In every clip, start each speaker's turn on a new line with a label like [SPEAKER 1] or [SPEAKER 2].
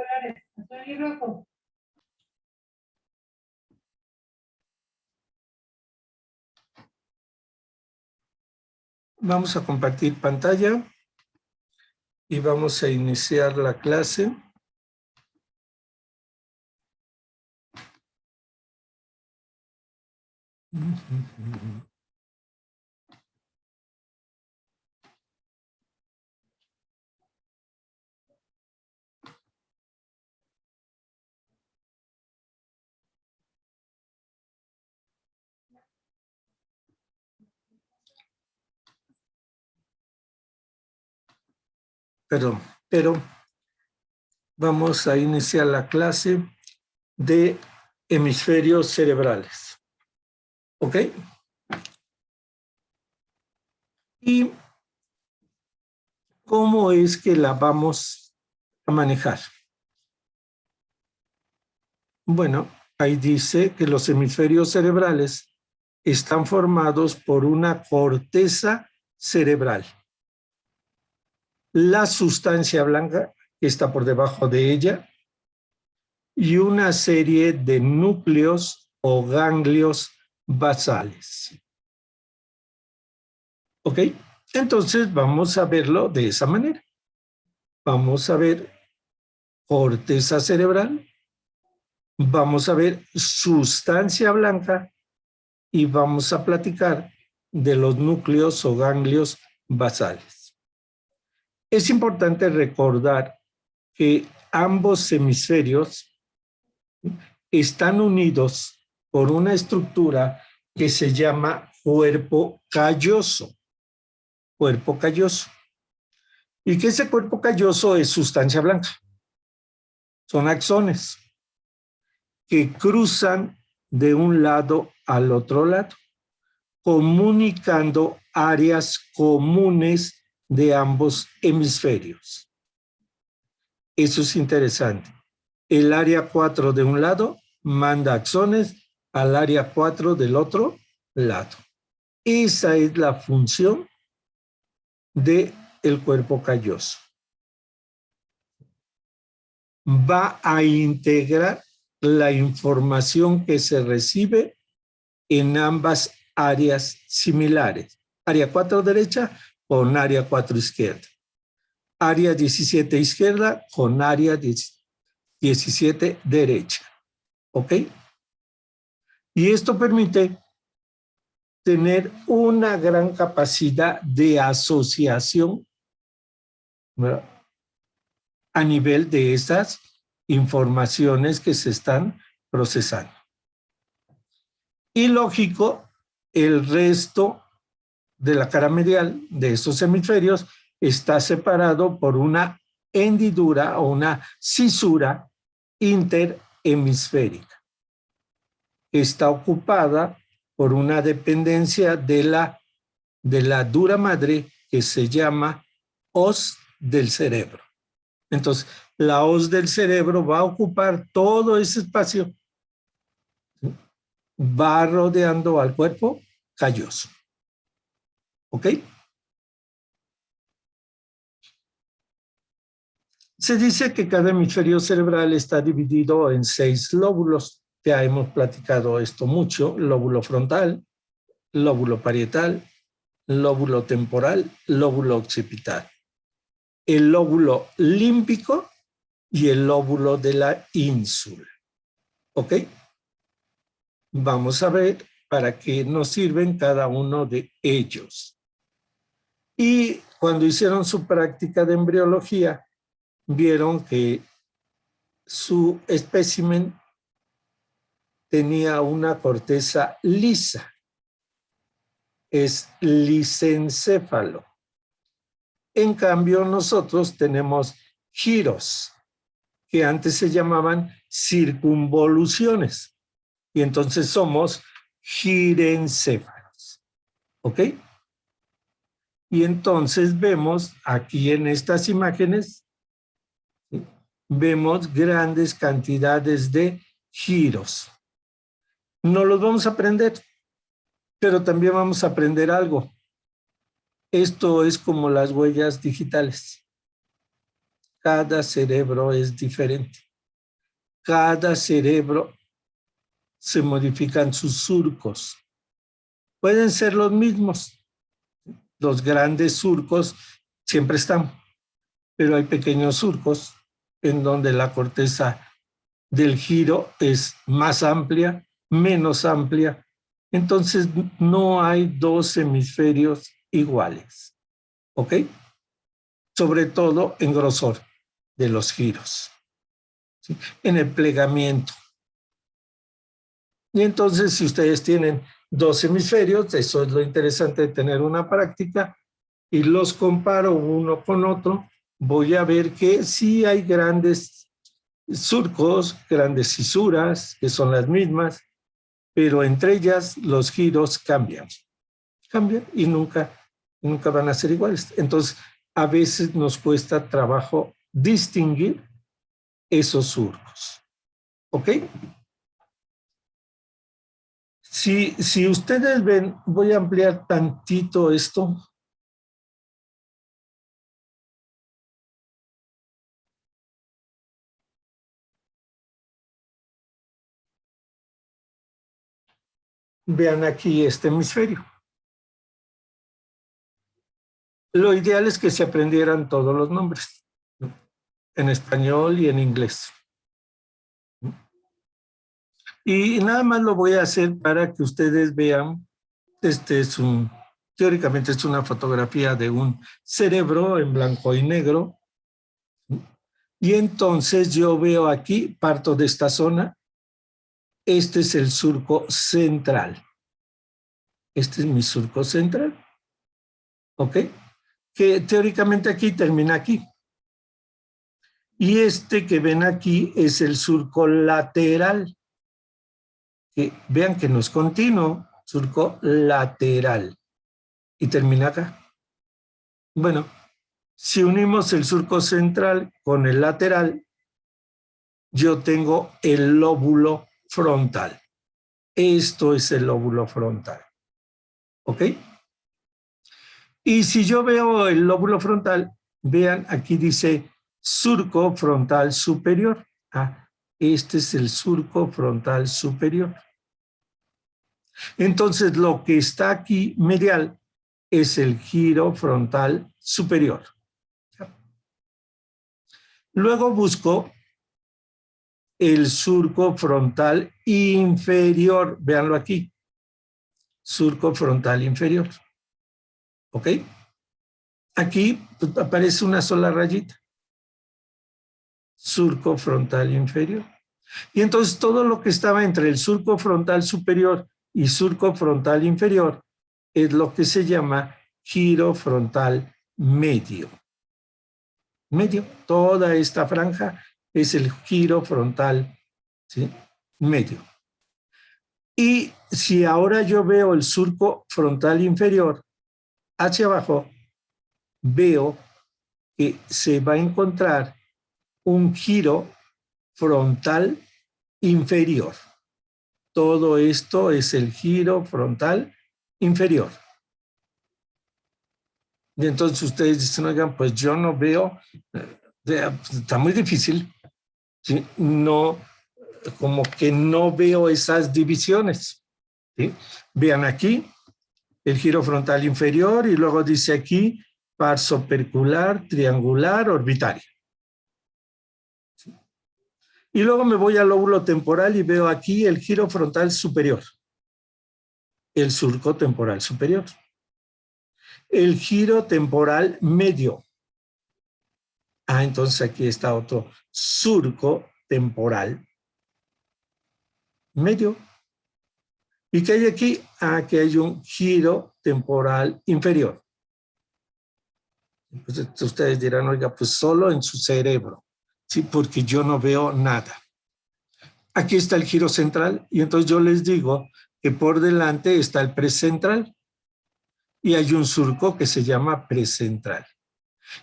[SPEAKER 1] escolares, azul y rojo.
[SPEAKER 2] Vamos a compartir pantalla y vamos a iniciar la clase. Pero vamos a iniciar la clase de hemisferios cerebrales. ¿Ok? ¿Y cómo es que la vamos a manejar? Bueno, ahí dice que los hemisferios cerebrales están formados por una corteza cerebral. La sustancia blanca que está por debajo de ella y una serie de núcleos o ganglios basales. ¿Ok? Entonces vamos a verlo de esa manera. Vamos a ver corteza cerebral, vamos a ver sustancia blanca y vamos a platicar de los núcleos o ganglios basales. Es importante recordar que ambos hemisferios están unidos por una estructura que se llama cuerpo calloso. Cuerpo calloso. Y que ese cuerpo calloso es sustancia blanca. Son axones que cruzan de un lado al otro lado, comunicando áreas comunes de ambos hemisferios. Eso es interesante. El área 4 de un lado manda axones al área 4 del otro lado. Esa es la función del cuerpo calloso. Va a integrar la información que se recibe en ambas áreas similares. Área 4 derecha con área 4 izquierda. Área 17 izquierda con área 17 derecha. ¿Ok? Y esto permite tener una gran capacidad de asociación, ¿verdad?, a nivel de estas informaciones que se están procesando. Y lógico, el resto de la cara medial de estos hemisferios está separado por una hendidura o una cisura interhemisférica. Está ocupada por una dependencia de la dura madre que se llama hoz del cerebro. Entonces, la hoz del cerebro va a ocupar todo ese espacio, va rodeando al cuerpo calloso. ¿Ok? Se dice que cada hemisferio cerebral está dividido en 6 lóbulos. Ya hemos platicado esto mucho: lóbulo frontal, lóbulo parietal, lóbulo temporal, lóbulo occipital, el lóbulo límbico y el lóbulo de la ínsula. ¿Ok? Vamos a ver para qué nos sirven cada uno de ellos. Y cuando hicieron su práctica de embriología, vieron que su espécimen tenía una corteza lisa. Es lisencéfalo. En cambio, nosotros tenemos giros, que antes se llamaban circunvoluciones. Y entonces somos girencéfalos. ¿Ok? Y entonces vemos aquí en estas imágenes, ¿sí?, vemos grandes cantidades de giros. No los vamos a aprender, pero también vamos a aprender algo. Esto es como las huellas digitales. Cada cerebro es diferente. Cada cerebro se modifican sus surcos. Pueden ser los mismos. Los grandes surcos siempre están, pero hay pequeños surcos en donde la corteza del giro es más amplia, menos amplia. Entonces no hay dos hemisferios iguales, ¿ok? Sobre todo en grosor de los giros, ¿sí? En el plegamiento. Y entonces si ustedes tienen dos hemisferios, eso es lo interesante de tener una práctica, y los comparo uno con otro, voy a ver que sí hay grandes surcos, grandes fisuras, que son las mismas, pero entre ellas los giros cambian y nunca van a ser iguales. Entonces, a veces nos cuesta trabajo distinguir esos surcos. ¿Ok? Si ustedes ven, voy a ampliar tantito esto. Vean aquí este hemisferio. Lo ideal es que se aprendieran todos los nombres, ¿no? En español y en inglés. Y nada más lo voy a hacer para que ustedes vean. Teóricamente es una fotografía de un cerebro en blanco y negro. Y entonces yo veo aquí, parto de esta zona. Este es el surco central. Este es mi surco central. ¿Ok? Que teóricamente aquí termina aquí. Y este que ven aquí es el surco lateral. Que vean que no es continuo, surco lateral. Y termina acá. Bueno, si unimos el surco central con el lateral, yo tengo el lóbulo frontal. Esto es el lóbulo frontal. ¿Ok? Y si yo veo el lóbulo frontal, vean, aquí dice surco frontal superior. Ah, este es el surco frontal superior. Entonces, lo que está aquí medial es el giro frontal superior. Luego busco el surco frontal inferior. Véanlo aquí. Surco frontal inferior. ¿Ok? Aquí aparece una sola rayita. Surco frontal inferior. Y entonces todo lo que estaba entre el surco frontal superior y surco frontal inferior es lo que se llama giro frontal medio. Medio. Toda esta franja es el giro frontal, ¿sí? Medio. Y si ahora yo veo el surco frontal inferior hacia abajo, veo que se va a encontrar un giro frontal inferior. Todo esto es el giro frontal inferior. Y entonces ustedes dicen, oigan, pues yo no veo, está muy difícil, ¿sí? No, como que no veo esas divisiones, ¿sí? Vean aquí el giro frontal inferior y luego dice aquí par opercular, triangular, orbitario. Y luego me voy al lóbulo temporal y veo aquí el giro frontal superior, el surco temporal superior. El giro temporal medio. Ah, entonces aquí está otro surco temporal medio. ¿Y qué hay aquí? Ah, que hay un giro temporal inferior. Entonces ustedes dirán, oiga, pues solo en su cerebro. Sí, porque yo no veo nada. Aquí está el giro central y entonces yo les digo que por delante está el precentral y hay un surco que se llama precentral.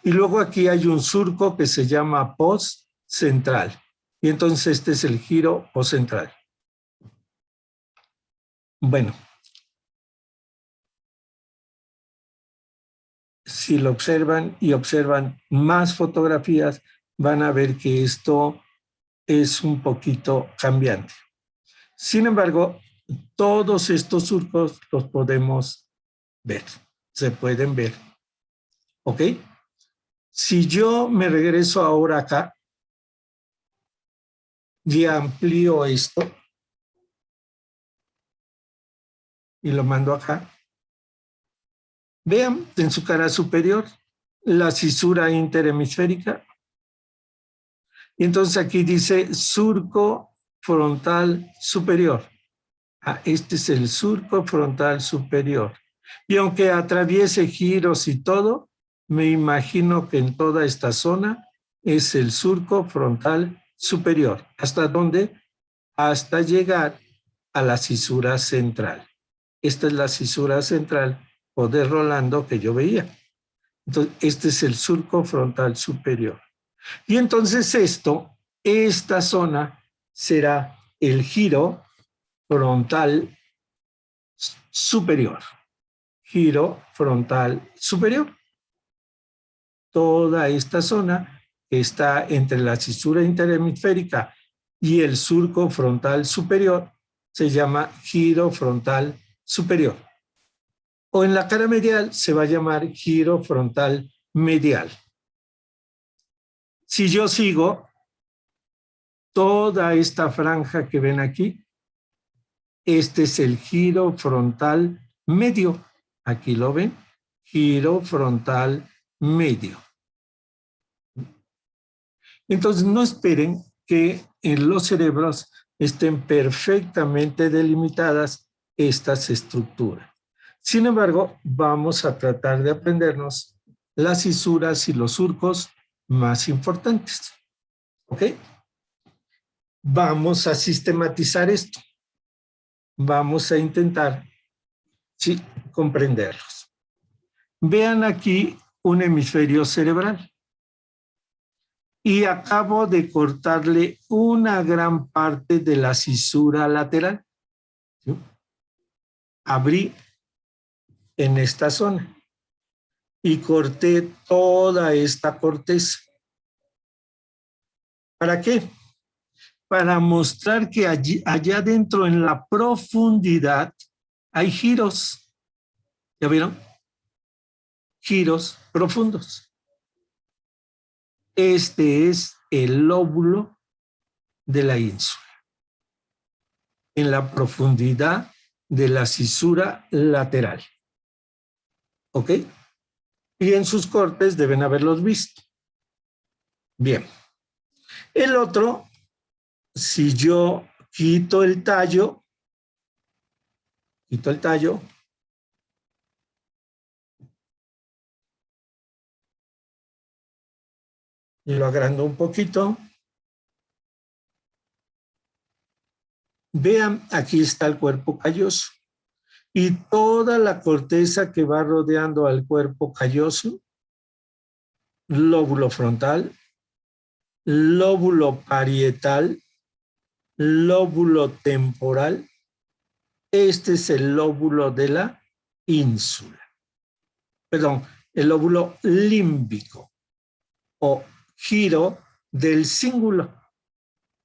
[SPEAKER 2] Y luego aquí hay un surco que se llama postcentral. Y entonces este es el giro postcentral. Bueno, si lo observan y observan más fotografías, van a ver que esto es un poquito cambiante. Sin embargo, todos estos surcos los podemos ver, se pueden ver. ¿Ok? Si yo me regreso ahora acá y amplío esto y lo mando acá, vean en su cara superior la cisura interhemisférica. Y entonces aquí dice surco frontal superior. Ah, este es el surco frontal superior. Y aunque atraviese giros y todo, me imagino que en toda esta zona es el surco frontal superior. ¿Hasta dónde? Hasta llegar a la cisura central. Esta es la cisura central o de Rolando que yo veía. Entonces, este es el surco frontal superior. Y entonces esta zona será el giro frontal superior. Giro frontal superior. Toda esta zona que está entre la cisura interhemisférica y el surco frontal superior se llama giro frontal superior. O en la cara medial se va a llamar giro frontal medial. Si yo sigo toda esta franja que ven aquí, este es el giro frontal medio. Aquí lo ven, giro frontal medio. Entonces, no esperen que en los cerebros estén perfectamente delimitadas estas estructuras. Sin embargo, vamos a tratar de aprendernos las cisuras y los surcos más importantes. ¿Ok? Vamos a sistematizar esto. Vamos a intentar comprenderlos. Vean aquí un hemisferio cerebral. Y acabo de cortarle una gran parte de la cisura lateral. ¿Sí? Abrí en esta zona y corté toda esta corteza. ¿Para qué? Para mostrar que allá adentro en la profundidad hay giros. ¿Ya vieron? Giros profundos. Este es el lóbulo de la ínsula. En la profundidad de la cisura lateral. ¿Ok? Y en sus cortes deben haberlos visto. Bien. El otro, si yo quito el tallo, y lo agrando un poquito. Vean, aquí está el cuerpo calloso. Y toda la corteza que va rodeando al cuerpo calloso, lóbulo frontal, lóbulo parietal, lóbulo temporal. Este es el lóbulo de la ínsula. Perdón, el lóbulo límbico o giro del cíngulo.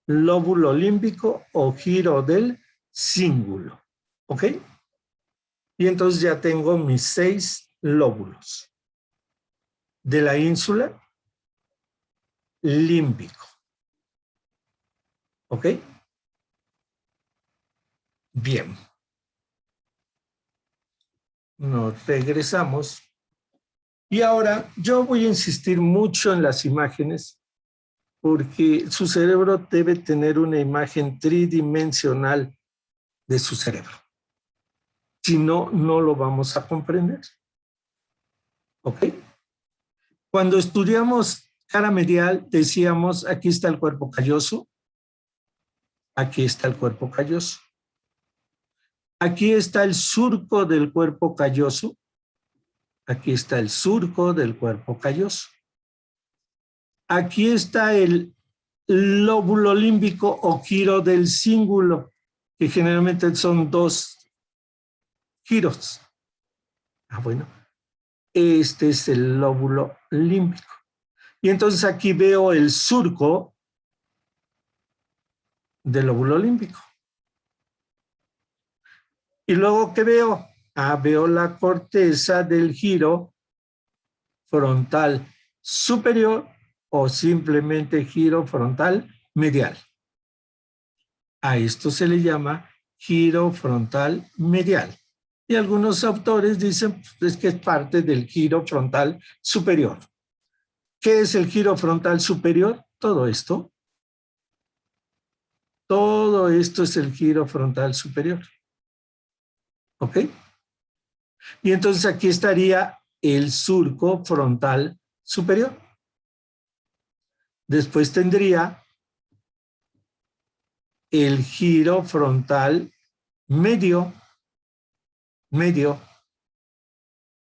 [SPEAKER 2] Lóbulo límbico o giro del cíngulo. ¿Ok? Y entonces ya tengo mis 6 lóbulos. De la ínsula, límbico. ¿Ok? Bien. Nos regresamos. Y ahora yo voy a insistir mucho en las imágenes porque su cerebro debe tener una imagen tridimensional de su cerebro. Si no, no lo vamos a comprender. ¿Ok? Cuando estudiamos cara medial, decíamos, aquí está el cuerpo calloso, aquí está el cuerpo calloso. Aquí está el surco del cuerpo calloso. Aquí está el surco del cuerpo calloso. Aquí está el lóbulo límbico o giro del cíngulo, que generalmente son 2 giros. Bueno, este es el lóbulo límbico. Y entonces aquí veo el surco del lóbulo límbico. ¿Y luego qué veo? Veo la corteza del giro frontal superior o simplemente giro frontal medial. A esto se le llama giro frontal medial. Y algunos autores dicen pues, que es parte del giro frontal superior. ¿Qué es el giro frontal superior? Todo esto. Todo esto es el giro frontal superior. ¿Ok? Y entonces aquí estaría el surco frontal superior. Después tendría el giro frontal medio,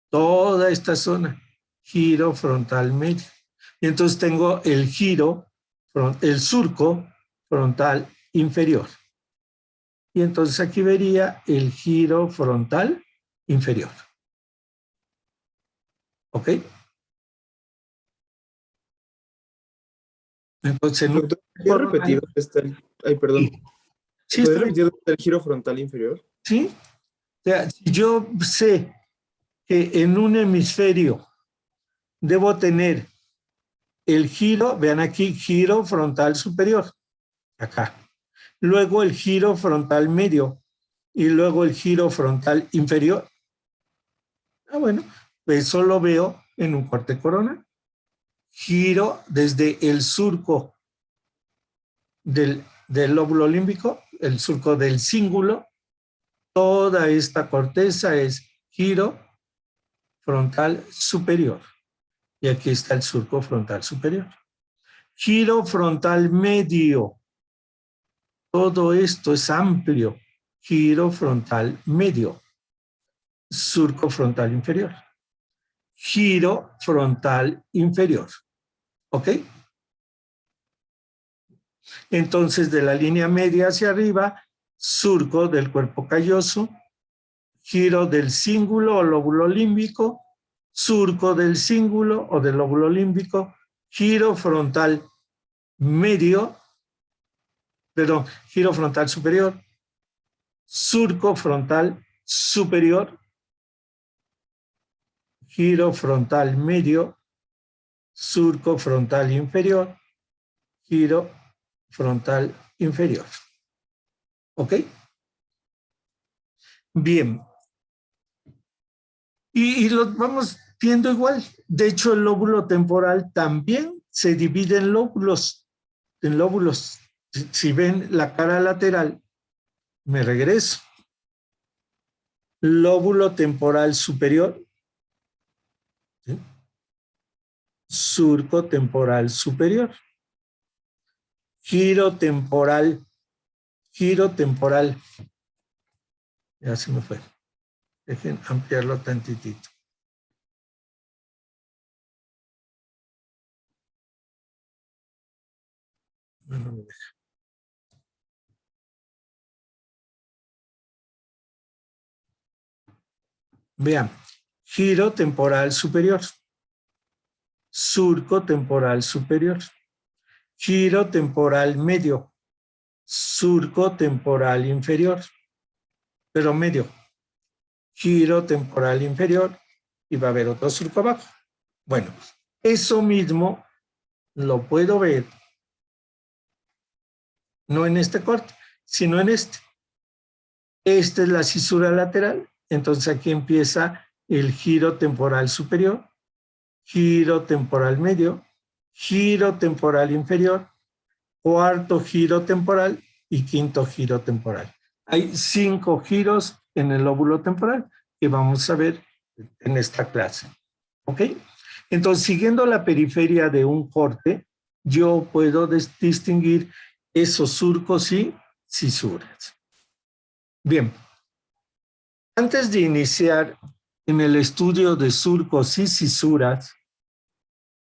[SPEAKER 2] toda esta zona, giro frontal medio. Y entonces tengo el el surco frontal inferior. Y entonces aquí vería el giro frontal inferior. ¿Ok? Entonces, en
[SPEAKER 3] Doctor,
[SPEAKER 2] un
[SPEAKER 3] ¿puede repetir
[SPEAKER 2] coronal,
[SPEAKER 3] dónde está ay, perdón.
[SPEAKER 2] sí, sí
[SPEAKER 3] ¿Puede
[SPEAKER 2] está bien.
[SPEAKER 3] repetir dónde está el giro frontal inferior?
[SPEAKER 2] Sí. O sea, si yo sé que en un hemisferio debo tener el giro, vean aquí, giro frontal superior, acá. Luego el giro frontal medio y luego el giro frontal inferior. Bueno, eso lo veo en un corte coronal. Giro desde el surco del lóbulo límbico, el surco del cíngulo. Toda esta corteza es giro frontal superior. Y aquí está el surco frontal superior. Giro frontal medio. Todo esto es amplio. Giro frontal medio. Surco frontal inferior. Giro frontal inferior. ¿Ok? Entonces, de la línea media hacia arriba, surco del cuerpo calloso, giro del cíngulo o lóbulo límbico, surco del cíngulo o del lóbulo límbico, giro frontal medio, perdón, giro frontal superior, surco frontal superior, giro frontal medio, surco frontal inferior, giro frontal inferior. ¿Ok? Bien. Y los vamos viendo igual. De hecho, el lóbulo temporal también se divide en lóbulos. En lóbulos. Si ven la cara lateral, me regreso. Lóbulo temporal superior. ¿Sí? Surco temporal superior. Giro temporal. Giro temporal. Ya se me fue. Dejen ampliarlo tantitito. No me deja. Vean, giro temporal superior, surco temporal superior, giro temporal medio, surco temporal inferior, pero medio, giro temporal inferior y va a haber otro surco abajo. Bueno, eso mismo lo puedo ver no en este corte, sino en este. Esta es la cisura lateral, entonces aquí empieza el giro temporal superior, giro temporal medio, giro temporal inferior, cuarto giro temporal y quinto giro temporal. Hay 5 giros en el lóbulo temporal que vamos a ver en esta clase. ¿Ok? Entonces, siguiendo la periferia de un corte, yo puedo distinguir esos surcos y cisuras. Bien. Antes de iniciar en el estudio de surcos y cisuras,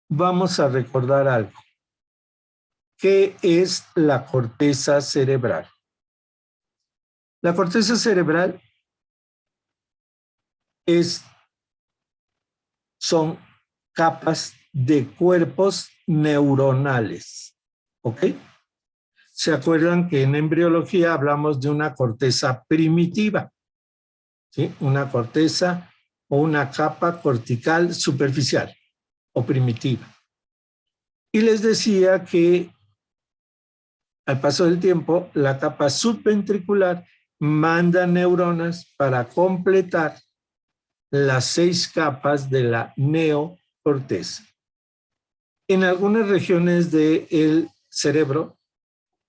[SPEAKER 2] vamos a recordar algo. ¿Qué es la corteza cerebral? La corteza cerebral son capas de cuerpos neuronales. ¿Ok? ¿Se acuerdan que en embriología hablamos de una corteza primitiva? ¿Sí? Una corteza o una capa cortical superficial o primitiva. Y les decía que al paso del tiempo, la capa subventricular manda neuronas para completar las 6 capas de la neocorteza. En algunas regiones del cerebro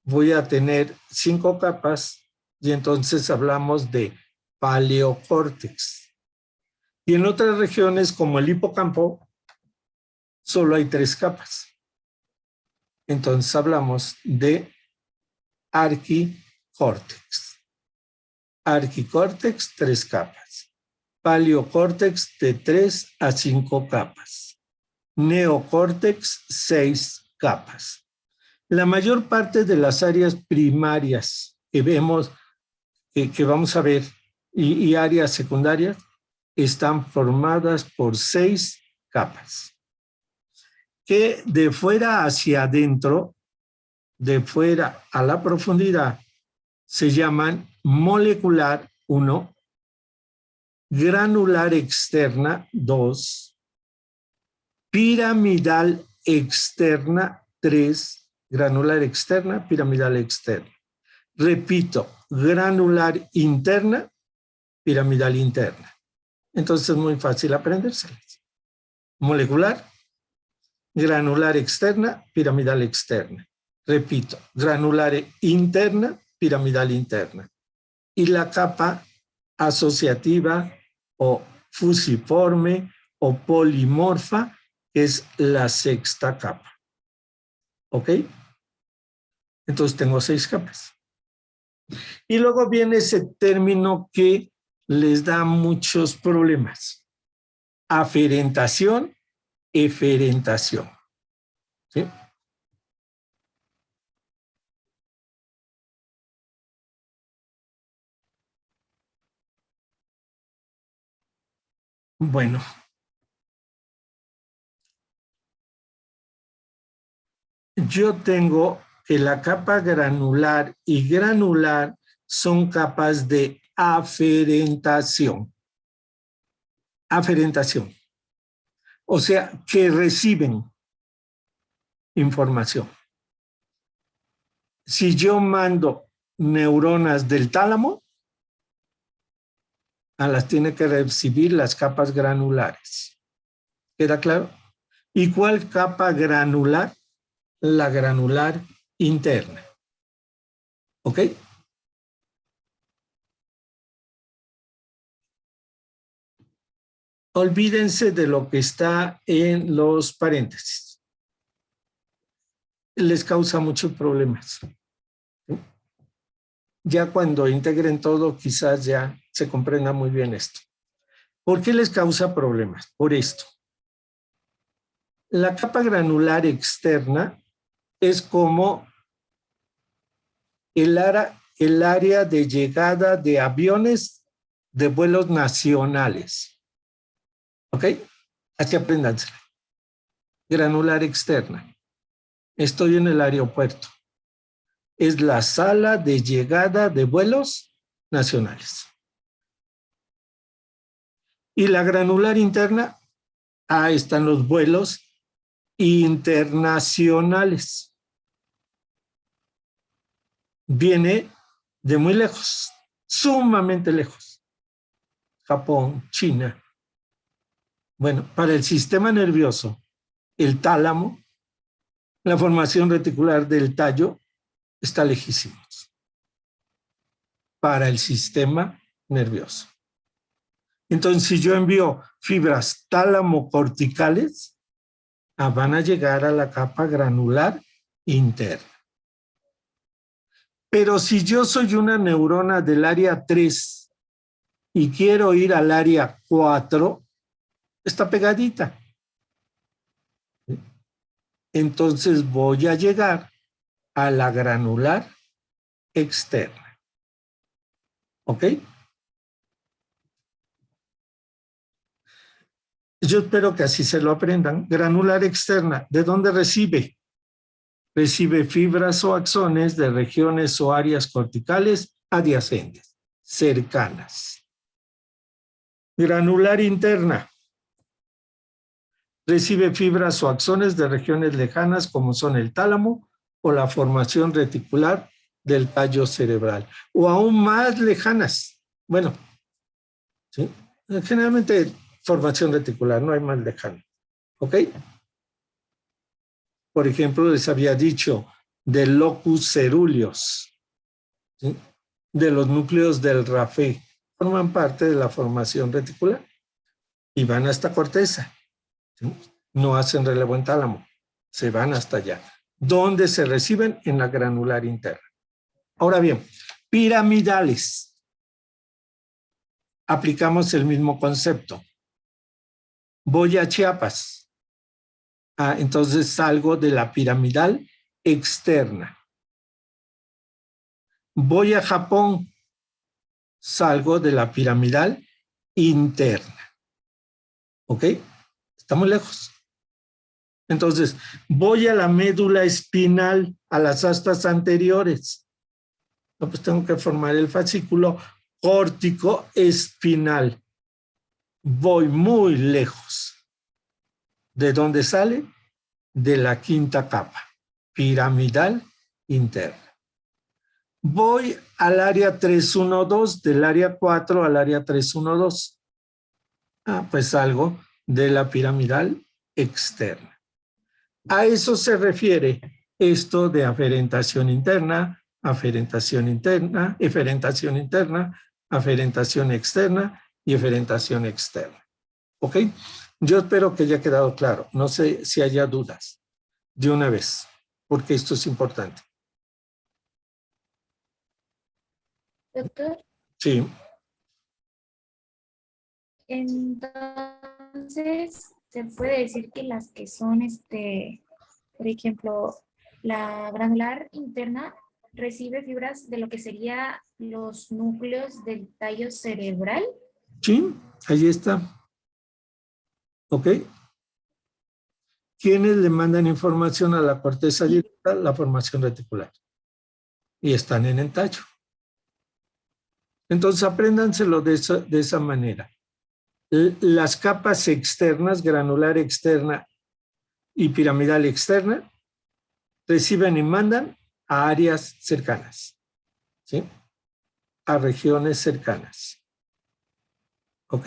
[SPEAKER 2] voy a tener 5 capas y entonces hablamos de paleocórtex. Y en otras regiones como el hipocampo solo hay 3 capas. Entonces hablamos de arquicórtex. Arquicórtex, 3 capas. Paleocórtex de 3 a 5 capas. Neocórtex, 6 capas. La mayor parte de las áreas primarias que vemos, que vamos a ver, y áreas secundarias, están formadas por 6 capas. Que de fuera hacia adentro, de fuera a la profundidad, se llaman molecular 1, granular externa 2, piramidal externa 3, granular externa, piramidal externa. Repito, granular interna, piramidal interna. Entonces es muy fácil aprendérselas. Molecular, granular externa, piramidal externa. Repito, granular interna, piramidal interna. Y la capa asociativa o fusiforme o polimorfa, que es la 6ª capa. ¿Ok? Entonces tengo 6 capas. Y luego viene ese término que les da muchos problemas. Aferentación, eferentación. ¿Sí? Bueno. Yo tengo que la capa granular y granular son capas de aferentación. Aferentación. O sea, que reciben información. Si yo mando neuronas del tálamo, las tiene que recibir las capas granulares. ¿Queda claro? ¿Y cuál capa granular? La granular interna. ¿Ok? Olvídense de lo que está en los paréntesis. Les causa muchos problemas. Ya cuando integren todo, quizás ya se comprenda muy bien esto. ¿Por qué les causa problemas? Por esto. La capa granular externa es como el área de llegada de aviones de vuelos nacionales. ¿Ok? Así apréndansela. Granular externa. Estoy en el aeropuerto. Es la sala de llegada de vuelos nacionales. Y la granular interna, están los vuelos internacionales. Viene de muy lejos, sumamente lejos. Japón, China. Bueno, para el sistema nervioso, el tálamo, la formación reticular del tallo, está lejísimos. Para el sistema nervioso. Entonces, si yo envío fibras tálamo-corticales, van a llegar a la capa granular interna. Pero si yo soy una neurona del área 3 y quiero ir al área 4, está pegadita. Entonces voy a llegar a la granular externa. ¿Ok? Yo espero que así se lo aprendan. Granular externa, ¿de dónde recibe? Recibe fibras o axones de regiones o áreas corticales adyacentes, cercanas. Granular interna, recibe fibras o axones de regiones lejanas como son el tálamo o la formación reticular del tallo cerebral, o aún más lejanas. Bueno, ¿sí? Generalmente formación reticular, no hay más lejana. ¿Ok? Por ejemplo, les había dicho del locus ceruleus, ¿sí? De los núcleos del rapé, forman parte de la formación reticular y van hasta corteza. ¿Sí? No hacen relevo en tálamo, se van hasta allá. ¿Dónde se reciben? En la granular interna. Ahora bien, piramidales. Aplicamos el mismo concepto. Voy a Chiapas. Entonces salgo de la piramidal externa. Voy a Japón. Salgo de la piramidal interna. ¿Ok? Estamos lejos. Entonces, voy a la médula espinal, a las astas anteriores. No, pues tengo que formar el fascículo córtico espinal. Voy muy lejos. ¿De dónde sale? De la quinta capa, piramidal interna. Voy al área 312, del área 4 al área 312. Pues salgo de la piramidal externa. A eso se refiere esto de aferentación interna, aferentación interna, eferentación interna, aferentación externa y eferentación externa. ¿Ok? Yo espero que haya quedado claro. No sé si haya dudas de una vez, porque esto es importante.
[SPEAKER 4] Doctor,
[SPEAKER 2] Sí.
[SPEAKER 4] entonces se puede decir que las que son, por ejemplo, la granular interna recibe fibras de lo que sería los núcleos del tallo cerebral.
[SPEAKER 2] Sí, ahí está. ¿Ok? ¿Quiénes le mandan información a la corteza directa? La formación reticular. Y están en el tallo. Entonces, apréndanselo de esa manera. Las capas externas, granular externa y piramidal externa, reciben y mandan a áreas cercanas, ¿sí? A regiones cercanas. ¿Ok?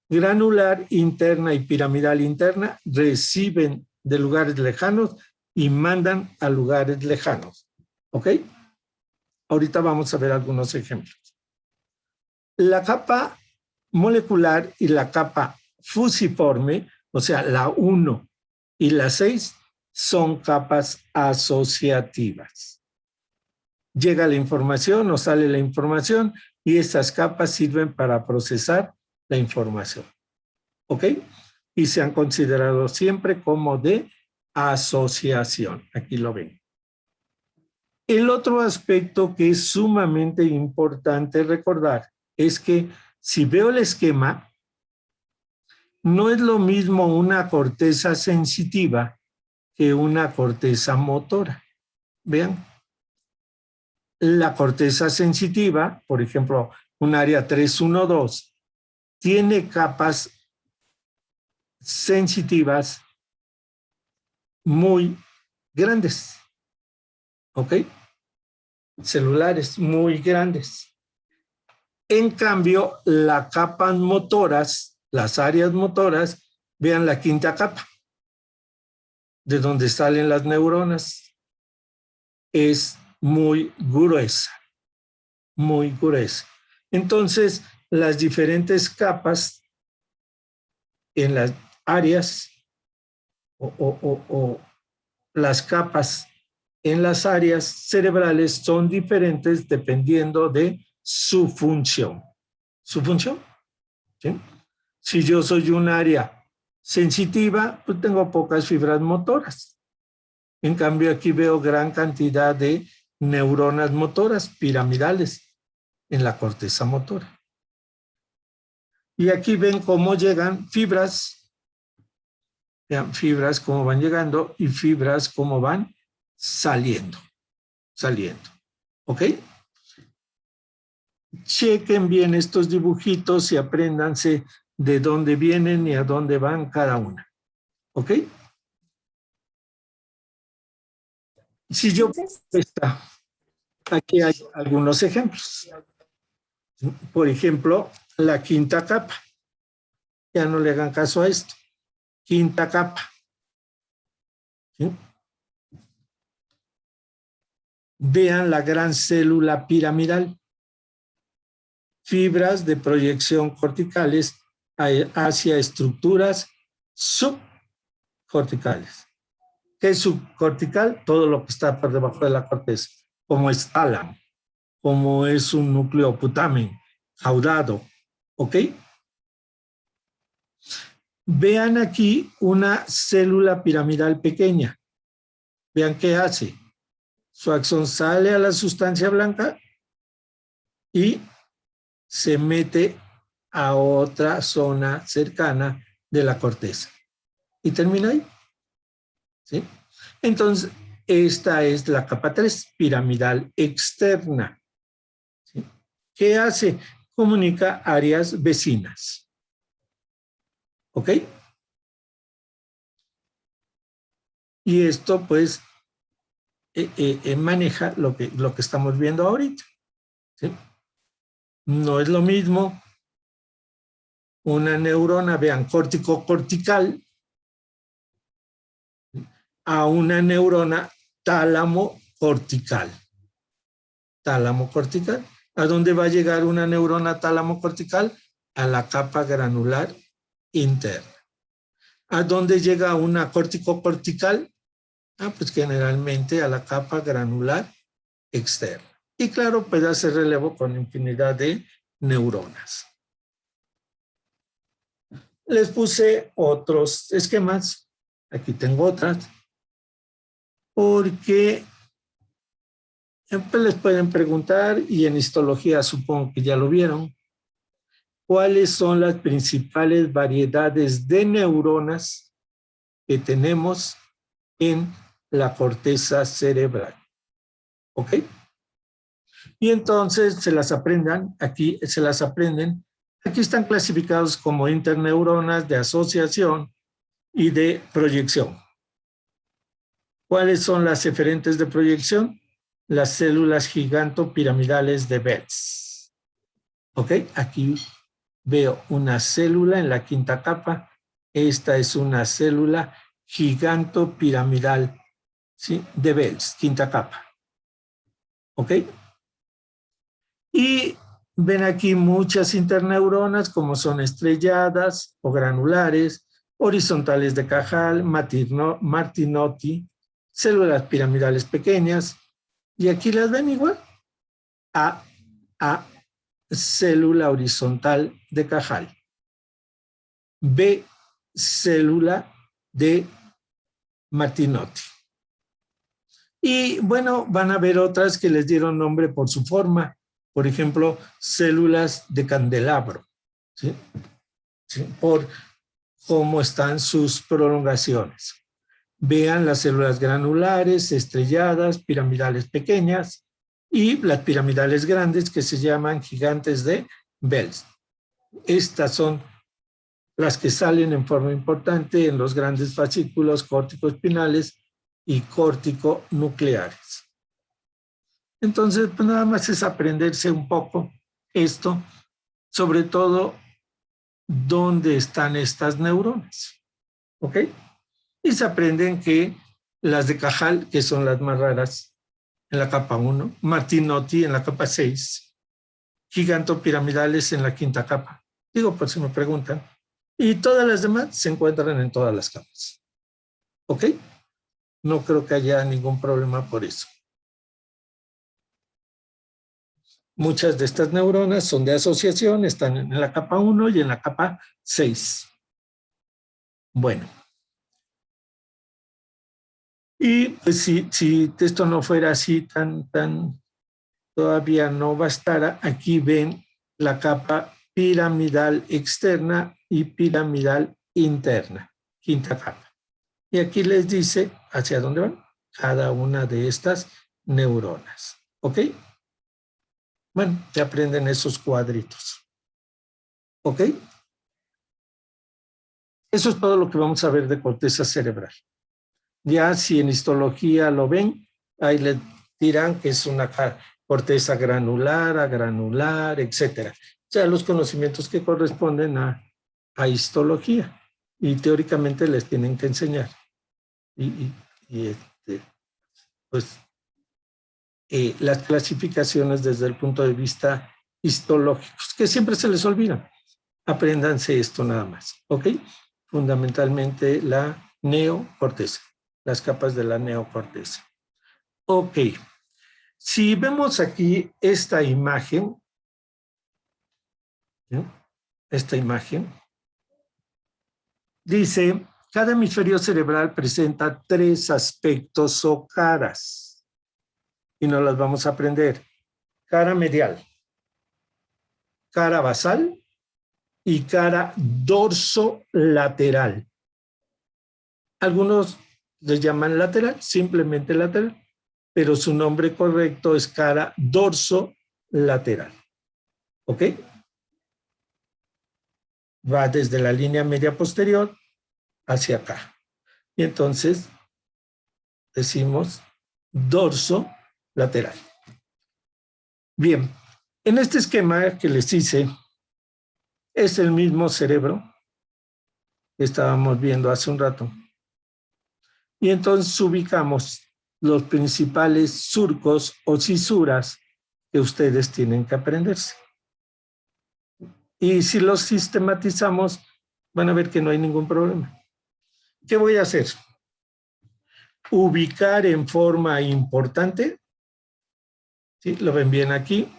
[SPEAKER 2] Granular interna y piramidal interna reciben de lugares lejanos y mandan a lugares lejanos. ¿Ok? Ahorita vamos a ver algunos ejemplos. La capa molecular y la capa fusiforme, o sea, la 1 y la 6, son capas asociativas. Llega la información o sale la información y estas capas sirven para procesar la información. ¿Ok? Y se han considerado siempre como de asociación. Aquí lo ven. El otro aspecto que es sumamente importante recordar es que si veo el esquema, no es lo mismo una corteza sensitiva que una corteza motora. Vean. La corteza sensitiva, por ejemplo, un área 312, tiene capas sensitivas muy grandes, ¿ok? Celulares muy grandes. En cambio, las capas motoras, las áreas motoras, vean la quinta capa, de donde salen las neuronas, es muy gruesa, muy gruesa. Entonces, las diferentes capas en las áreas o las capas en las áreas cerebrales son diferentes dependiendo de su función. ¿Su función? ¿Sí? Si yo soy un área sensitiva, pues tengo pocas fibras motoras. En cambio, aquí veo gran cantidad de neuronas motoras piramidales en la corteza motora. Y aquí ven cómo llegan fibras Vean, fibras como van llegando y fibras como van saliendo. ¿Ok? Chequen bien estos dibujitos y apréndanse de dónde vienen y a dónde van cada una. ¿Ok? Si yo
[SPEAKER 4] Entonces,
[SPEAKER 2] aquí hay algunos ejemplos. Por ejemplo, la quinta capa. Ya no le hagan caso a esto. Quinta capa. ¿Sí? Vean la gran célula piramidal. Fibras de proyección corticales hacia estructuras subcorticales. ¿Qué es subcortical? Todo lo que está por debajo de la corteza, como es tálamo, como es un núcleo putamen, caudado, ¿ok? Vean aquí una célula piramidal pequeña. Vean qué hace. Su axón sale a la sustancia blanca y se mete a otra zona cercana de la corteza. Y termina ahí. ¿Sí? Entonces, esta es la capa 3, piramidal externa. ¿Sí? ¿Qué hace? Comunica áreas vecinas. ¿Ok? Y esto, pues, maneja lo que estamos viendo ahorita. ¿Sí? No es lo mismo una neurona, vean, córtico-cortical, a una neurona tálamo-cortical. Tálamo-cortical. ¿A dónde va a llegar una neurona tálamo-cortical? A la capa granular interna. ¿A dónde llega una córtico-cortical? Pues generalmente a la capa granular externa. Y claro, puede hacer relevo con infinidad de neuronas. Les puse otros esquemas. Aquí tengo otras. Porque pues les pueden preguntar, y en histología supongo que ya lo vieron, ¿cuáles son las principales variedades de neuronas que tenemos en la corteza cerebral? ¿Ok? Y entonces se las aprendan, aquí se las aprenden. Aquí están clasificados como interneuronas de asociación y de proyección. ¿Cuáles son las eferentes de proyección? Las células gigantopiramidales de Betz. ¿Ok? Aquí veo una célula en la quinta capa. Esta es una célula gigantopiramidal, ¿sí? De Betz, quinta capa. ¿Ok? Y ven aquí muchas interneuronas como son estrelladas o granulares, horizontales de Cajal, Martinotti, células piramidales pequeñas. Y aquí las ven igual. A célula horizontal de Cajal. B, célula de Martinotti. Y bueno, van a ver otras que les dieron nombre por su forma. Por ejemplo, células de candelabro. ¿Sí? ¿Sí? Por cómo están sus prolongaciones. Vean las células granulares, estrelladas, piramidales pequeñas y las piramidales grandes que se llaman gigantes de Betz. Estas son las que salen en forma importante en los grandes fascículos córtico-espinales y córtico-nucleares. Entonces, pues nada más es aprenderse un poco esto, sobre todo dónde están estas neuronas. ¿Ok? Y se aprenden que las de Cajal, que son las más raras, en la capa 1, Martinotti en la capa 6, gigantopiramidales en la quinta capa. Digo, por si me preguntan. Y todas las demás se encuentran en todas las capas. ¿Ok? No creo que haya ningún problema por eso. Muchas de estas neuronas son de asociación, están en la capa 1 y en la capa 6. Bueno. Y pues si esto no fuera así todavía no bastara, aquí ven la capa piramidal externa y piramidal interna, quinta capa. Y aquí les dice hacia dónde van cada una de estas neuronas. ¿Ok? Bueno, ya aprenden esos cuadritos. ¿Ok? Eso es todo lo que vamos a ver de corteza cerebral. Ya si en histología lo ven, ahí le dirán que es una corteza granular, agranular, etcétera. O sea, los conocimientos que corresponden a histología. Y teóricamente les tienen que enseñar. Pues las clasificaciones desde el punto de vista histológico, que siempre se les olvida. Apréndanse esto nada más, ¿ok? Fundamentalmente la neocorteza, las capas de la neocorteza. Ok, si vemos aquí esta imagen, ¿no? Esta imagen, dice, cada hemisferio cerebral presenta 3 aspectos o caras, y nos las vamos a aprender. Cara medial, cara basal y cara dorsolateral. Algunos les llaman lateral, simplemente lateral, pero su nombre correcto es cara dorsolateral. ¿Ok? Va desde la línea media posterior hacia acá. Y entonces decimos dorsolateral. Bien, en este esquema que les hice, es el mismo cerebro que estábamos viendo hace un rato. Y entonces ubicamos los principales surcos o cisuras que ustedes tienen que aprenderse. Y si los sistematizamos, van a ver que no hay ningún problema. ¿Qué voy a hacer? Ubicar en forma importante, ¿sí? Lo ven bien aquí,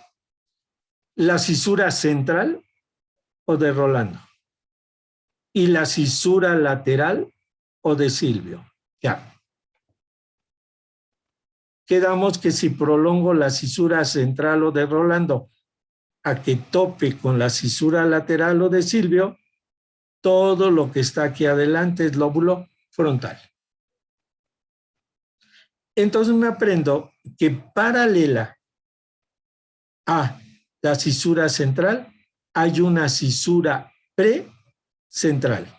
[SPEAKER 2] la cisura central o de Rolando y la cisura lateral o de Silvio. Ya. Quedamos que si prolongo la cisura central o de Rolando a que tope con la cisura lateral o de Silvio, todo lo que está aquí adelante es lóbulo frontal. Entonces me aprendo que paralela a la cisura central hay una cisura precentral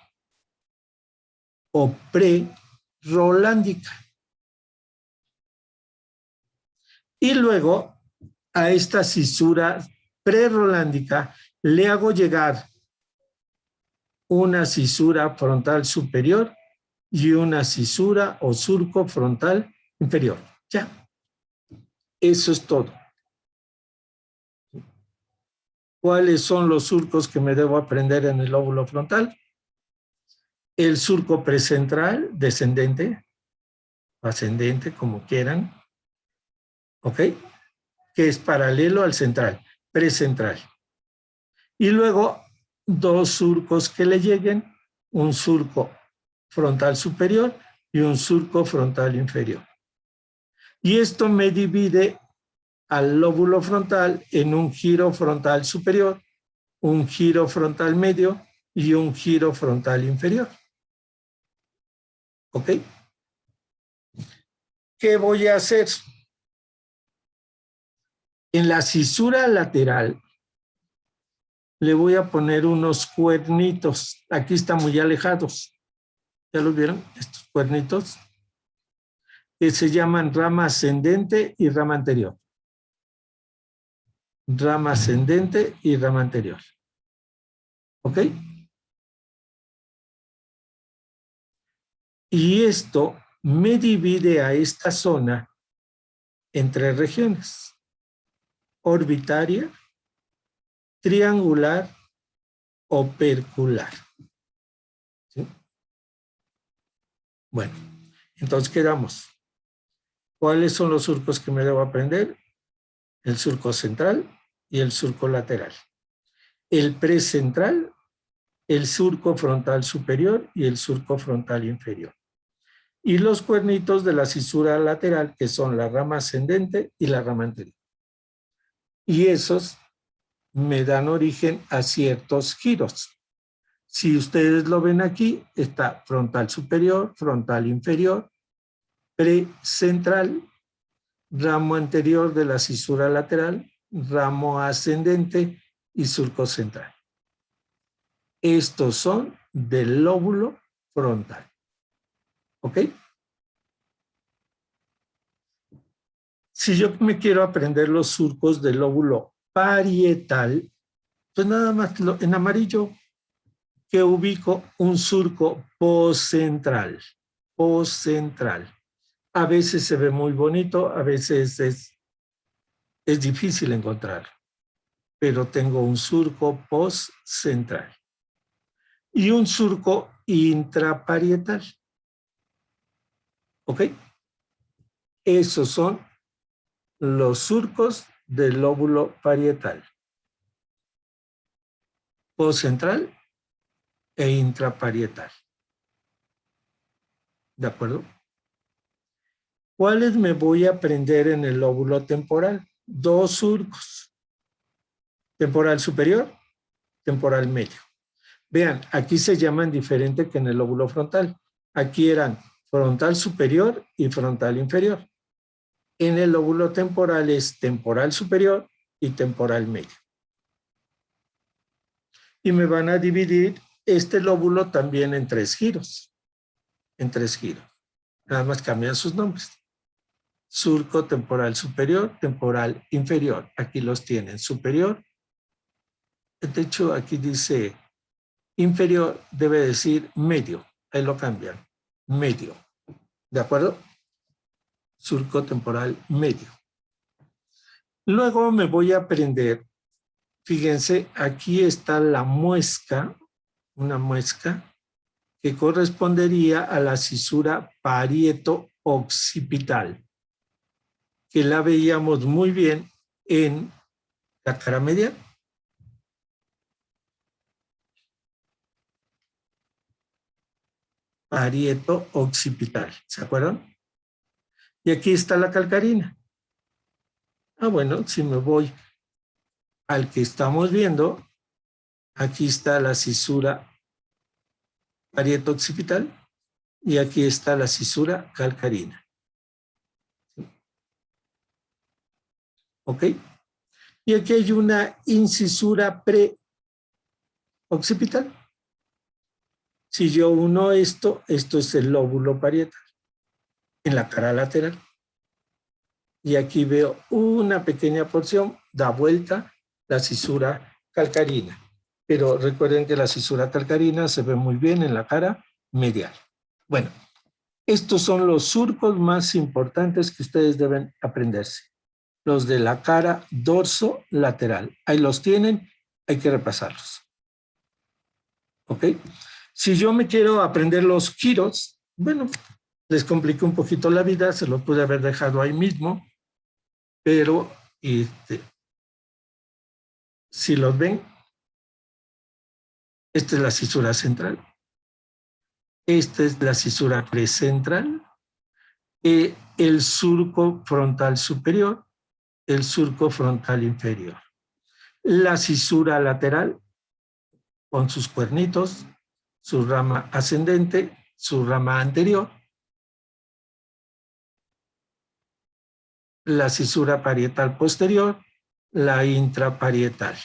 [SPEAKER 2] o prerolándica. Y luego a esta cisura prerolándica le hago llegar una cisura frontal superior y una cisura o surco frontal inferior. Ya. Eso es todo. ¿Cuáles son los surcos que me debo aprender en el lóbulo frontal? El surco precentral, descendente, ascendente, como quieran, ¿ok? Que es paralelo al central, precentral. Y luego, 2 surcos que le lleguen, un surco frontal superior y un surco frontal inferior. Y esto me divide al lóbulo frontal en un giro frontal superior, un giro frontal medio y un giro frontal inferior. ¿Ok? ¿Qué voy a hacer? En la cisura lateral le voy a poner unos cuernitos. Aquí están muy alejados. ¿Ya los vieron? Estos cuernitos que se llaman rama ascendente y rama anterior. Rama ascendente y rama anterior. ¿Ok? Y esto me divide a esta zona en 3 regiones. Orbitaria, triangular, opercular. ¿Sí? Bueno, entonces quedamos. ¿Cuáles son los surcos que me debo aprender? El surco central y el surco lateral. El precentral, el surco frontal superior y el surco frontal inferior. Y los cuernitos de la cisura lateral, que son la rama ascendente y la rama anterior. Y esos me dan origen a ciertos giros. Si ustedes lo ven aquí, está frontal superior, frontal inferior, precentral, ramo anterior de la cisura lateral, ramo ascendente y surco central. Estos son del lóbulo frontal. ¿Ok? Si yo me quiero aprender los surcos del lóbulo parietal, pues nada más en amarillo que ubico un surco postcentral. Postcentral. A veces se ve muy bonito, a veces es difícil encontrarlo, pero tengo un surco postcentral y un surco intraparietal. ¿Ok? Esos son los surcos del lóbulo parietal. Postcentral e intraparietal. ¿De acuerdo? ¿Cuáles me voy a aprender en el lóbulo temporal? 2 surcos. Temporal superior, temporal medio. Vean, aquí se llaman diferente que en el lóbulo frontal. Aquí eran frontal superior y frontal inferior. En el lóbulo temporal es temporal superior y temporal medio. Y me van a dividir este lóbulo también en 3 giros. En 3 giros. Nada más cambian sus nombres. Surco temporal superior, temporal inferior. Aquí los tienen. Superior. De hecho, aquí dice inferior, debe decir medio. Ahí lo cambian. Medio. ¿De acuerdo? Surco temporal medio. Luego me voy a aprender. Fíjense, aquí está la muesca, una muesca que correspondería a la cisura parieto-occipital, que la veíamos muy bien en la cara media. Parieto-occipital, ¿se acuerdan? Y aquí está la calcarina. Bueno, si me voy al que estamos viendo, aquí está la cisura parieto-occipital y aquí está la cisura calcarina. ¿Ok? Y aquí hay una incisura pre-occipital. Si yo uno esto es el lóbulo parietal en la cara lateral. Y aquí veo una pequeña porción, da vuelta la cisura calcarina. Pero recuerden que la cisura calcarina se ve muy bien en la cara medial. Bueno, estos son los surcos más importantes que ustedes deben aprenderse. Los de la cara dorso lateral. Ahí los tienen, hay que repasarlos. ¿Ok? Si yo me quiero aprender los giros, bueno, les compliqué un poquito la vida, se los pude haber dejado ahí mismo, pero si los ven, esta es la cisura central, esta es la cisura precentral, el surco frontal superior, el surco frontal inferior, la cisura lateral con sus cuernitos, su rama ascendente, su rama anterior, la cisura parietal posterior, la intraparietal,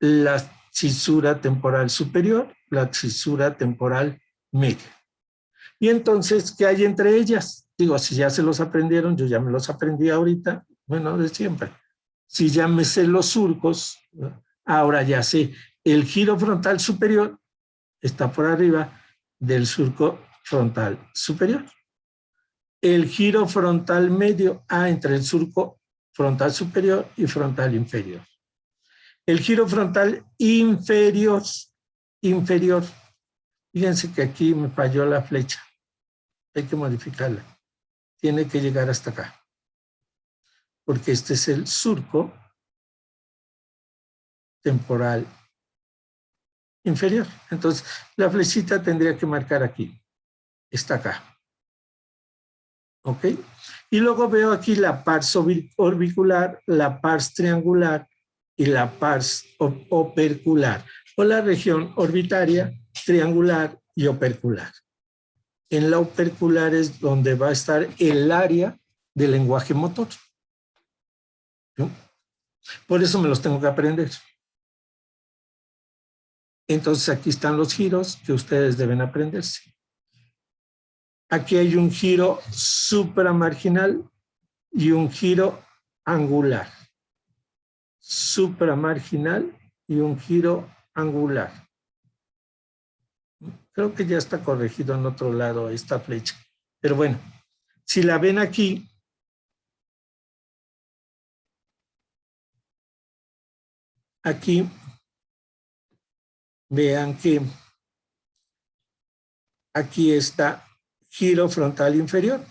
[SPEAKER 2] la cisura temporal superior, la cisura temporal media. Y entonces, ¿qué hay entre ellas? Digo, si ya se los aprendieron, yo ya me los aprendí ahorita, bueno, de siempre. Si ya me sé los surcos, ahora ya sé, el giro frontal superior está por arriba del surco frontal superior. El giro frontal medio, entre el surco frontal superior y frontal inferior. El giro frontal inferior, fíjense que aquí me falló la flecha, hay que modificarla, tiene que llegar hasta acá, porque este es el surco temporal inferior. Entonces, la flechita tendría que marcar aquí, está acá. ¿Ok? Y luego veo aquí la pars orbicular, la pars triangular y la pars opercular. o la región orbitaria, triangular y opercular. En la opercular es donde va a estar el área del lenguaje motor, ¿no? Por eso me los tengo que aprender. Entonces aquí están los giros que ustedes deben aprenderse. Aquí hay un giro supramarginal y un giro angular. Supramarginal y un giro angular. Creo que ya está corregido en otro lado esta flecha. Pero bueno, si la ven aquí, aquí vean que aquí está giro frontal inferior.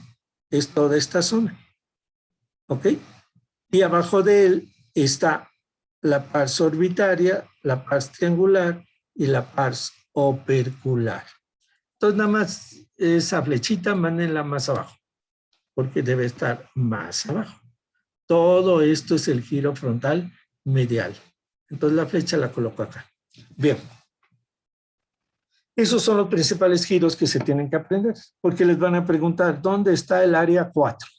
[SPEAKER 2] Es toda esta zona. ¿Ok? Y abajo de él está la pars orbitaria, la pars triangular y la pars opercular. Entonces nada más esa flechita mándenla más abajo, porque debe estar más abajo. Todo esto es el giro frontal medial. Entonces la flecha la coloco acá. Bien. Esos son los principales giros que se tienen que aprender, porque les van a preguntar, ¿dónde está el área 4?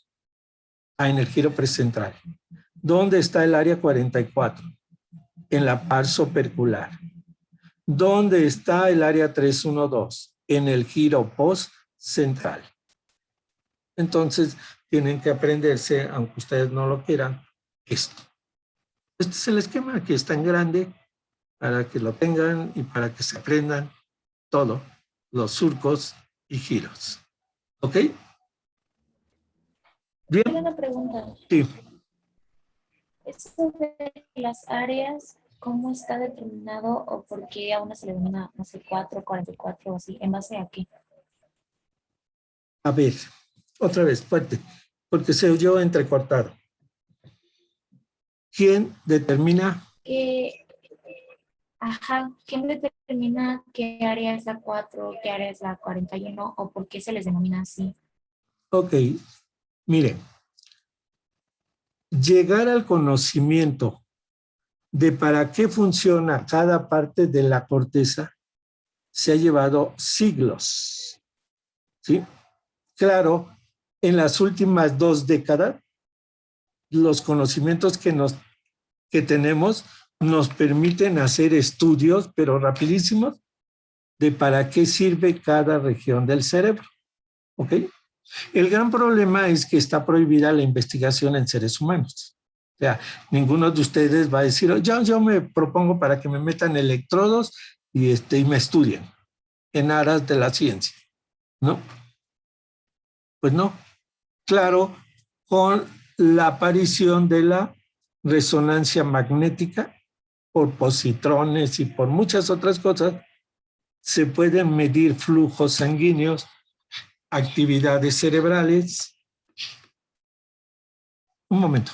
[SPEAKER 2] Ah, en el giro precentral. ¿Dónde está el área 44? En la pars opercular. ¿Dónde está el área 312? En el giro post central. Entonces, tienen que aprenderse, aunque ustedes no lo quieran, esto. Este es el esquema, que está en grande, para que lo tengan y para que se aprendan todo, los surcos y giros. ¿Ok? Bien.
[SPEAKER 4] Tengo una pregunta.
[SPEAKER 2] Sí.
[SPEAKER 4] Esto de las áreas, ¿cómo está determinado o por qué a una se le denomina, no sé, 4, 44 o así? ¿En base a qué?
[SPEAKER 2] A ver, otra vez, fuerte, porque se oyó entrecortado. ¿Quién determina?
[SPEAKER 4] ¿Quién determina qué área es la 4, qué área es la 41 o por qué se les denomina así?
[SPEAKER 2] Ok, miren, llegar al conocimiento de para qué funciona cada parte de la corteza se ha llevado siglos, ¿sí? Claro, en las últimas 2 décadas, los conocimientos que tenemos nos permiten hacer estudios, pero rapidísimos, de para qué sirve cada región del cerebro, ¿ok? El gran problema es que está prohibida la investigación en seres humanos. O sea, ninguno de ustedes va a decir, yo me propongo para que me metan electrodos y me estudien en aras de la ciencia, ¿no? Pues no. Claro, con la aparición de la resonancia magnética por positrones y por muchas otras cosas, se pueden medir flujos sanguíneos, actividades cerebrales. Un momento.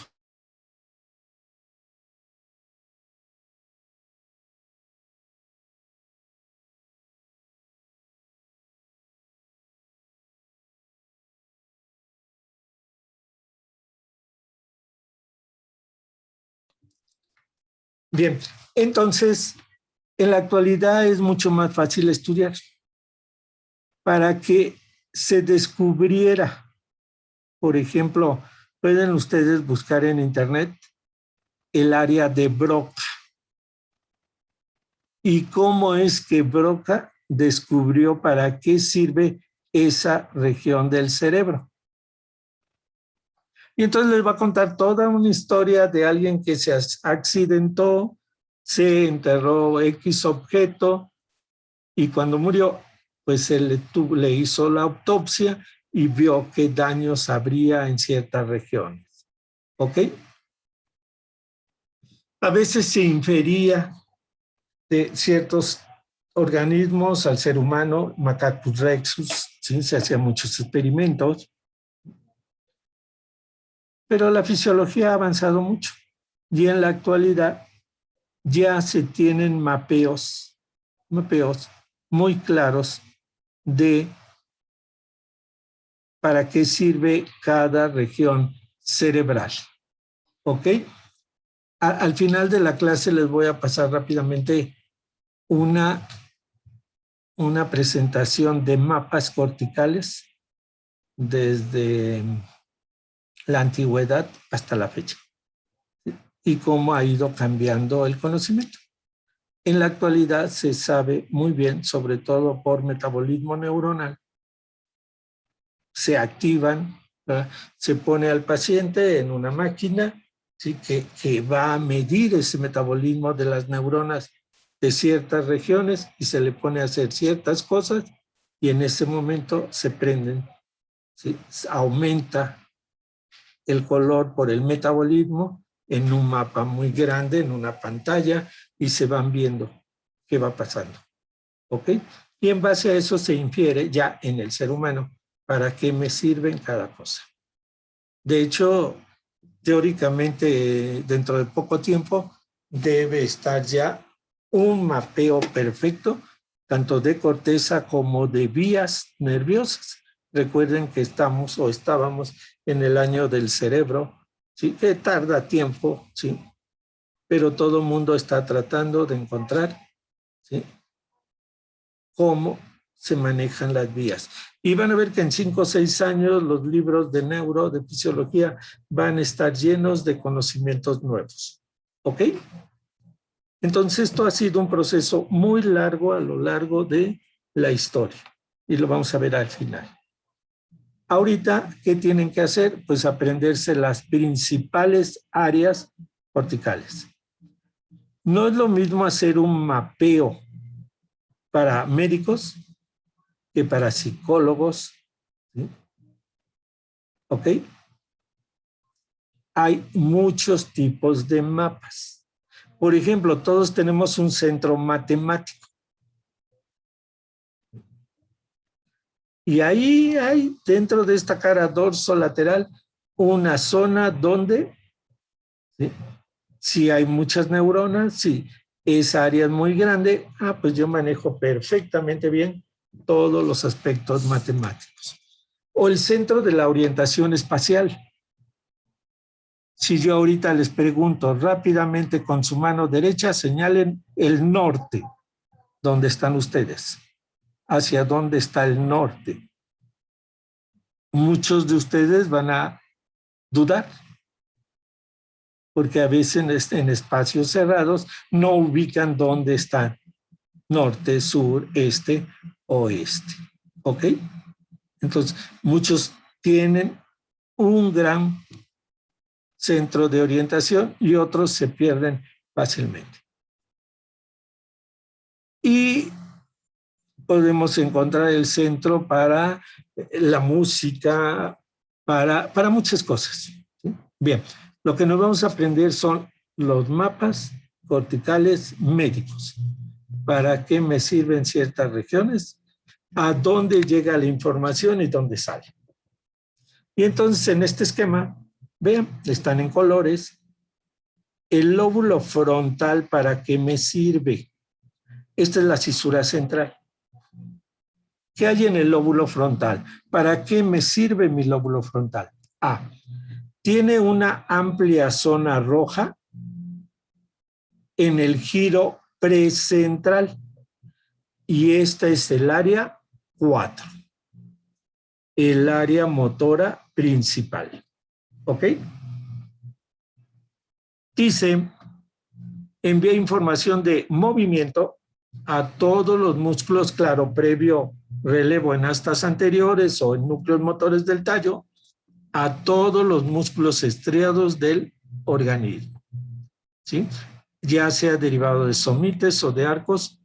[SPEAKER 2] Bien, entonces, en la actualidad es mucho más fácil estudiar. Para que se descubriera, por ejemplo, pueden ustedes buscar en internet el área de Broca. ¿Y cómo es que Broca descubrió para qué sirve esa región del cerebro? Y entonces les va a contar toda una historia de alguien que se accidentó, se enterró X objeto y cuando murió, pues él le hizo la autopsia y vio qué daños habría en ciertas regiones. ¿Ok? A veces se infería de ciertos organismos al ser humano, Macacus rexus, ¿sí? Se hacían muchos experimentos, pero la fisiología ha avanzado mucho y en la actualidad ya se tienen mapeos muy claros de para qué sirve cada región cerebral. ¿Ok? Al final de la clase les voy a pasar rápidamente una presentación de mapas corticales desde la antigüedad hasta la fecha y cómo ha ido cambiando el conocimiento. En la actualidad se sabe muy bien, sobre todo por metabolismo neuronal, se activan, ¿verdad? Se pone al paciente en una máquina, ¿sí? que va a medir ese metabolismo de las neuronas de ciertas regiones y se le pone a hacer ciertas cosas y en ese momento se prenden, ¿sí? Aumenta el color por el metabolismo en un mapa muy grande, en una pantalla, y se van viendo qué va pasando. ¿Ok? Y en base a eso se infiere ya en el ser humano para qué me sirven cada cosa. De hecho, teóricamente, dentro de poco tiempo, debe estar ya un mapeo perfecto, tanto de corteza como de vías nerviosas. Recuerden que estamos o estábamos en el año del cerebro, ¿sí? Que tarda tiempo, ¿sí? Pero todo el mundo está tratando de encontrar, ¿sí? Cómo se manejan las vías. Y van a ver que en 5 o 6 años los libros de neuro, de fisiología, van a estar llenos de conocimientos nuevos. ¿Ok? Entonces esto ha sido un proceso muy largo a lo largo de la historia. Y lo vamos a ver al final. Ahorita, ¿qué tienen que hacer? Pues aprenderse las principales áreas corticales. No es lo mismo hacer un mapeo para médicos que para psicólogos, ¿sí? ¿Ok? Hay muchos tipos de mapas. Por ejemplo, todos tenemos un centro matemático. Y ahí hay, dentro de esta cara dorso-lateral, una zona donde, ¿sí? Si hay muchas neuronas, si esa área es muy grande, pues yo manejo perfectamente bien todos los aspectos matemáticos. O el centro de la orientación espacial. Si yo ahorita les pregunto rápidamente con su mano derecha, señalen el norte, ¿dónde están ustedes? ¿Hacia dónde está el norte? Muchos de ustedes van a dudar, porque a veces en espacios cerrados no ubican dónde están, norte, sur, este, oeste. ¿Ok? Entonces, muchos tienen un gran centro de orientación y otros se pierden fácilmente. Y podemos encontrar el centro para la música, para muchas cosas. ¿Sí? Bien, lo que nos vamos a aprender son los mapas corticales médicos. ¿Para qué me sirven ciertas regiones? ¿A dónde llega la información y dónde sale? Y entonces en este esquema, vean, están en colores. El lóbulo frontal, ¿para qué me sirve? Esta es la cisura central. ¿Qué hay en el lóbulo frontal? ¿Para qué me sirve mi lóbulo frontal? Tiene una amplia zona roja en el giro precentral y esta es el área 4, el área motora principal. ¿Ok? Dice, envía información de movimiento a todos los músculos, claro, previo relevo en astas anteriores o en núcleos motores del tallo, a todos los músculos estriados del organismo, ¿sí? Ya sea derivado de somites o de arcos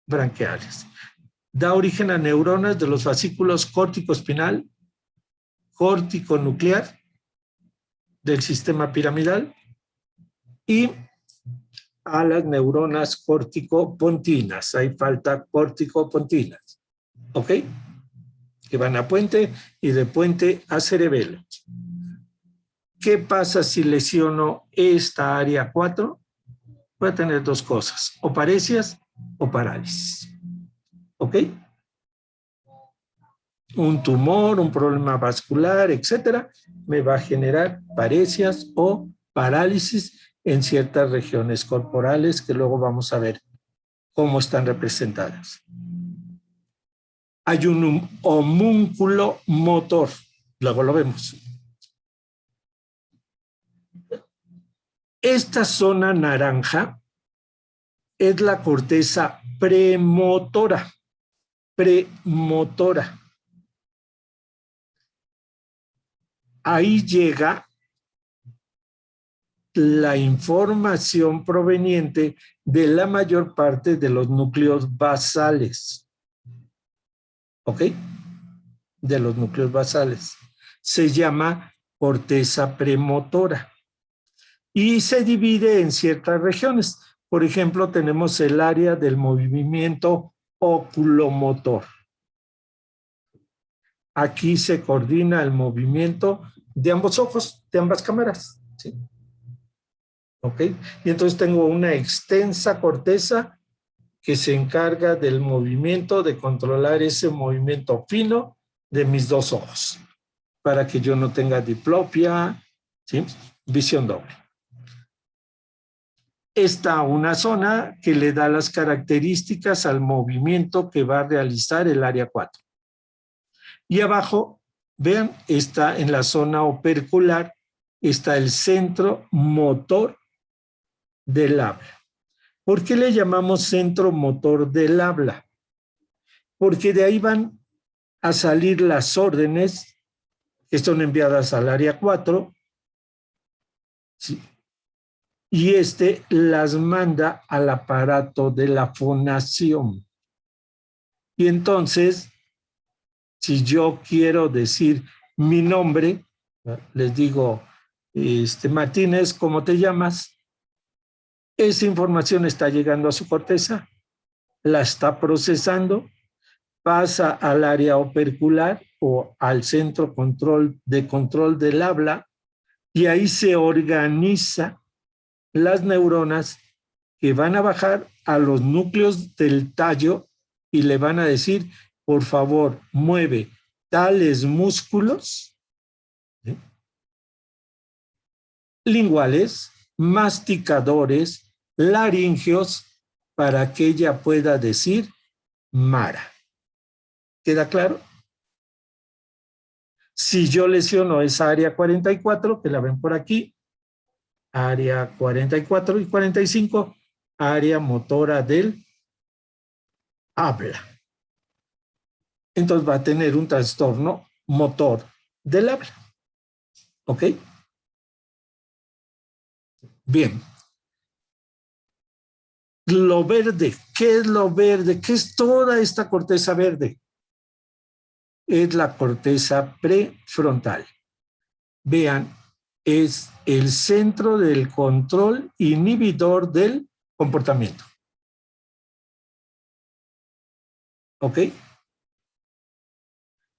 [SPEAKER 2] branquiales. Da origen a neuronas de los fascículos córtico-espinal, córtico-nuclear, del sistema piramidal y a las neuronas córtico-pontinas. Ahí falta córtico-pontinas. ¿Ok? Que van a puente y de puente a cerebelo. ¿Qué pasa si lesiono esta área 4? Voy a tener dos cosas, o paresias o parálisis. ¿Ok? Un tumor, un problema vascular, etcétera, me va a generar paresias o parálisis en ciertas regiones corporales que luego vamos a ver cómo están representadas. Hay un homúnculo motor, luego lo vemos. Esta zona naranja es la corteza premotora. Premotora. Ahí llega la información proveniente de la mayor parte de los núcleos basales. ¿Ok? De los núcleos basales. Se llama corteza premotora. Y se divide en ciertas regiones. Por ejemplo, tenemos el área del movimiento oculomotor. Aquí se coordina el movimiento de ambos ojos, de ambas cámaras. ¿Sí? ¿Ok? Y entonces tengo una extensa corteza que se encarga del movimiento, de controlar ese movimiento fino de mis dos ojos, para que yo no tenga diplopia, ¿sí? Visión doble. Está una zona que le da las características al movimiento que va a realizar el área 4. Y abajo, vean, está en la zona opercular, está el centro motor del habla. ¿Por qué le llamamos centro motor del habla? Porque de ahí van a salir las órdenes que son enviadas al área 4, ¿sí? Y las manda al aparato de la fonación. Y entonces, si yo quiero decir mi nombre, les digo, Martínez, ¿cómo te llamas? Esa información está llegando a su corteza, la está procesando, pasa al área opercular o al centro de control del habla, y ahí se organiza las neuronas que van a bajar a los núcleos del tallo y le van a decir, por favor, mueve tales músculos, ¿sí? Linguales, masticadores, laringeos, para que ella pueda decir Mara. ¿Queda claro? Si yo lesiono esa área 44, que la ven por aquí, área 44 y 45, área motora del habla. Entonces va a tener un trastorno motor del habla. ¿Ok? Bien. Lo verde, ¿qué es lo verde? ¿Qué es toda esta corteza verde? Es la corteza prefrontal. Vean, es el centro del control inhibidor del comportamiento. ¿Ok?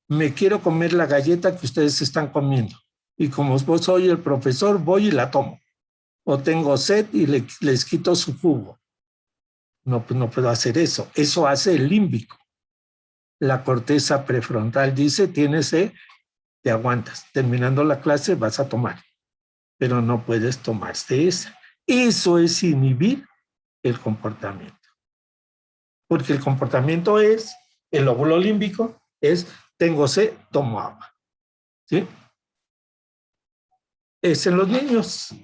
[SPEAKER 2] Me quiero comer la galleta que ustedes están comiendo. Y como vos soy el profesor, voy y la tomo. O tengo sed y les quito su jugo. No, pues no puedo hacer eso. Eso hace el límbico. La corteza prefrontal dice, tienes sed, te aguantas. Terminando la clase vas a tomar. Pero no puedes tomarse esa. Eso es inhibir el comportamiento. Porque el comportamiento es, el lóbulo límbico es, tengo sed, tomo agua. ¿Sí? Es en los niños.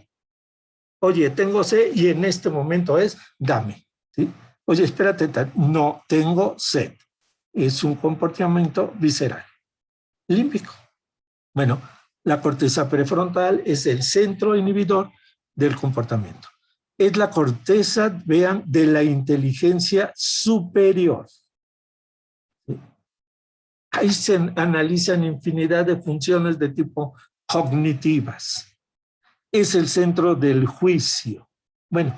[SPEAKER 2] Oye, tengo sed y en este momento es, dame. ¿Sí? Oye, espérate, no tengo sed. Es un comportamiento visceral, límbico. Bueno, la corteza prefrontal es el centro inhibidor del comportamiento. Es la corteza, vean, de la inteligencia superior. Ahí se analizan infinidad de funciones de tipo cognitivas. Es el centro del juicio. Bueno,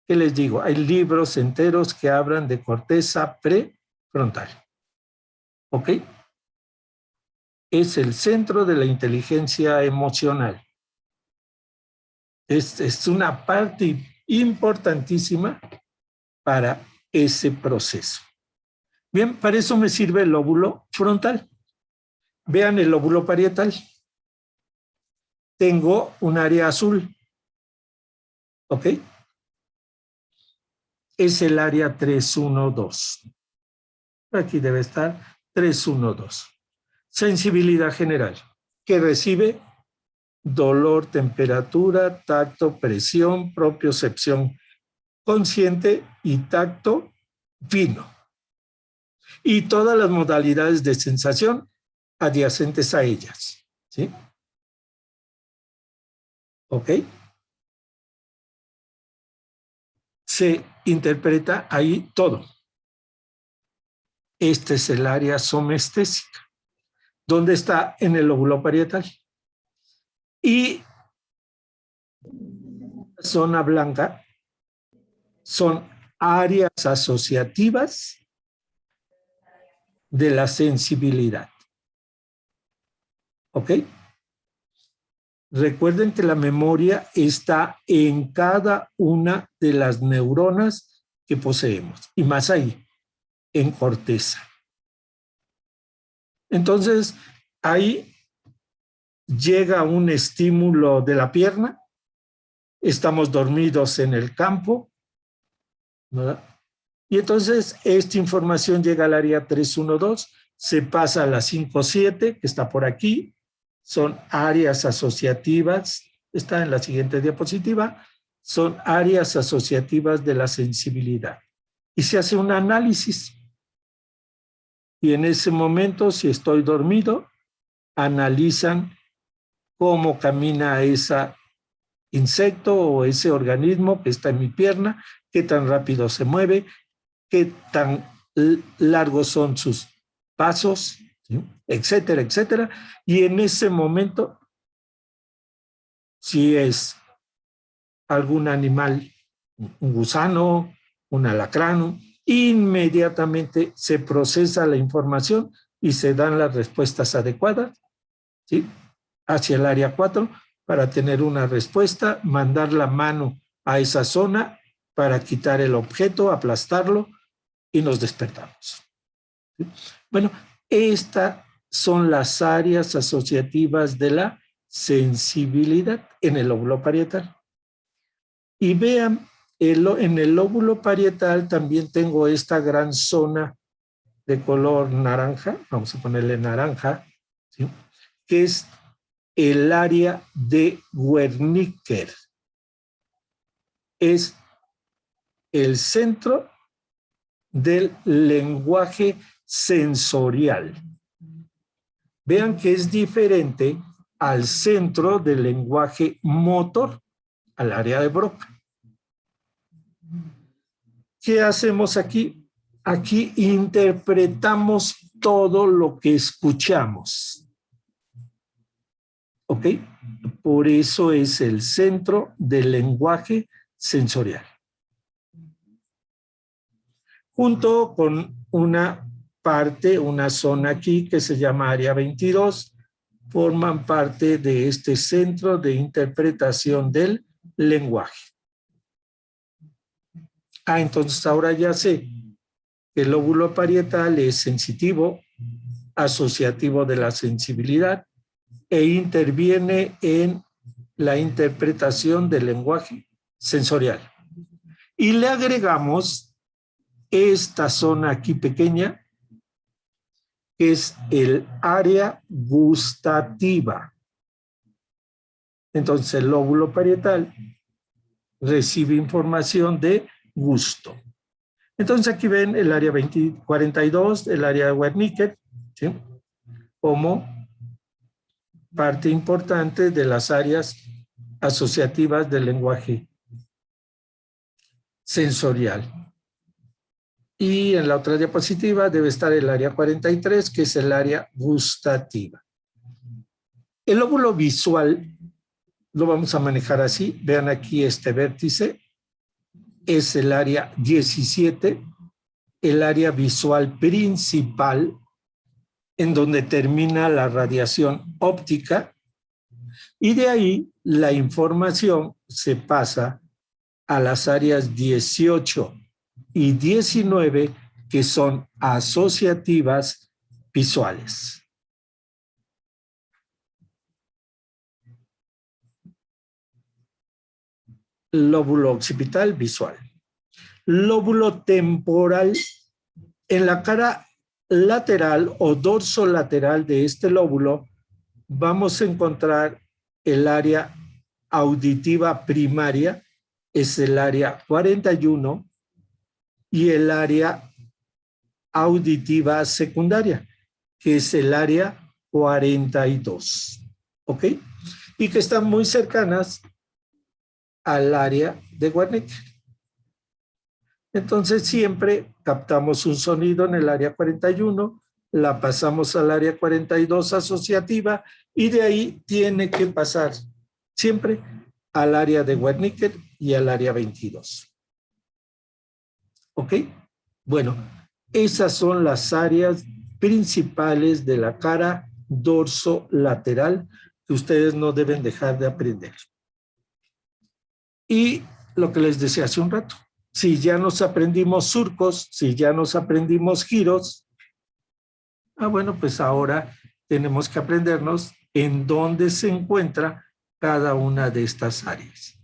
[SPEAKER 2] ¿qué les digo? Hay libros enteros que hablan de corteza prefrontal. ¿Ok? Es el centro de la inteligencia emocional. Es una parte importantísima para ese proceso. Bien, para eso me sirve el lóbulo frontal. Vean el lóbulo parietal. Tengo un área azul. ¿Ok? es el área 312. Aquí debe estar 312. Sensibilidad general, que recibe dolor, temperatura, tacto, presión, propiocepción consciente y tacto fino. Y todas las modalidades de sensación adyacentes a ellas. ¿Sí? ¿Ok? Se interpreta ahí todo. Este es el área somestésica. ¿Dónde está? En el lóbulo parietal. Y la zona blanca son áreas asociativas de la sensibilidad. ¿Ok? Recuerden que la memoria está en cada una de las neuronas que poseemos, y más ahí, en corteza. Entonces, ahí llega un estímulo de la pierna, estamos dormidos en el campo, ¿verdad? Y entonces esta información llega al área 312, se pasa a la 57, que está por aquí, son áreas asociativas, está en la siguiente diapositiva, son áreas asociativas de la sensibilidad. Y se hace un análisis. Y en ese momento, si estoy dormido, analizan cómo camina ese insecto o ese organismo que está en mi pierna, qué tan rápido se mueve, qué tan largos son sus pasos, ¿sí? Etcétera, etcétera. Y en ese momento, si es algún animal, un gusano, un alacrán, inmediatamente se procesa la información y se dan las respuestas adecuadas, ¿sí? Hacia el área 4 para tener una respuesta, mandar la mano a esa zona para quitar el objeto, aplastarlo y nos despertamos. ¿Sí? Bueno, estas son las áreas asociativas de la sensibilidad en el lóbulo parietal. Y vean, en el lóbulo parietal también tengo esta gran zona de color naranja, vamos a ponerle naranja, ¿sí? Que es el área de Wernicke. Es el centro del lenguaje sensorial. Vean que es diferente al centro del lenguaje motor, al área de Broca. ¿Qué hacemos aquí? Aquí interpretamos todo lo que escuchamos. ¿Ok? Por eso es el centro del lenguaje sensorial. Junto con una parte, una zona aquí que se llama área 22, forman parte de este centro de interpretación del lenguaje. Entonces ahora ya sé que el lóbulo parietal es sensitivo, asociativo de la sensibilidad e interviene en la interpretación del lenguaje sensorial. Y le agregamos esta zona aquí pequeña, que es el área gustativa. Entonces el lóbulo parietal recibe información de gusto. Entonces aquí ven el área 42, el área de Wernicke, ¿sí? Como parte importante de las áreas asociativas del lenguaje sensorial. Y en la otra diapositiva debe estar el área 43, que es el área gustativa. El lóbulo visual lo vamos a manejar así. Vean aquí este vértice. Es el área 17, el área visual principal, en donde termina la radiación óptica. Y de ahí la información se pasa a las áreas 18 y 19, que son asociativas visuales. Lóbulo occipital visual. Lóbulo temporal. En la cara lateral o dorsolateral de este lóbulo vamos a encontrar el área auditiva primaria, es el área 41, y el área auditiva secundaria, que es el área 42. ¿Ok? Y que están muy cercanas al área de Wernicke. Entonces siempre captamos un sonido en el área 41, la pasamos al área 42 asociativa y de ahí tiene que pasar siempre al área de Wernicke y al área 22. ¿Ok? Bueno, esas son las áreas principales de la cara dorsolateral que ustedes no deben dejar de aprender. Y lo que les decía hace un rato, si ya nos aprendimos surcos, si ya nos aprendimos giros, bueno, pues ahora tenemos que aprendernos en dónde se encuentra cada una de estas áreas.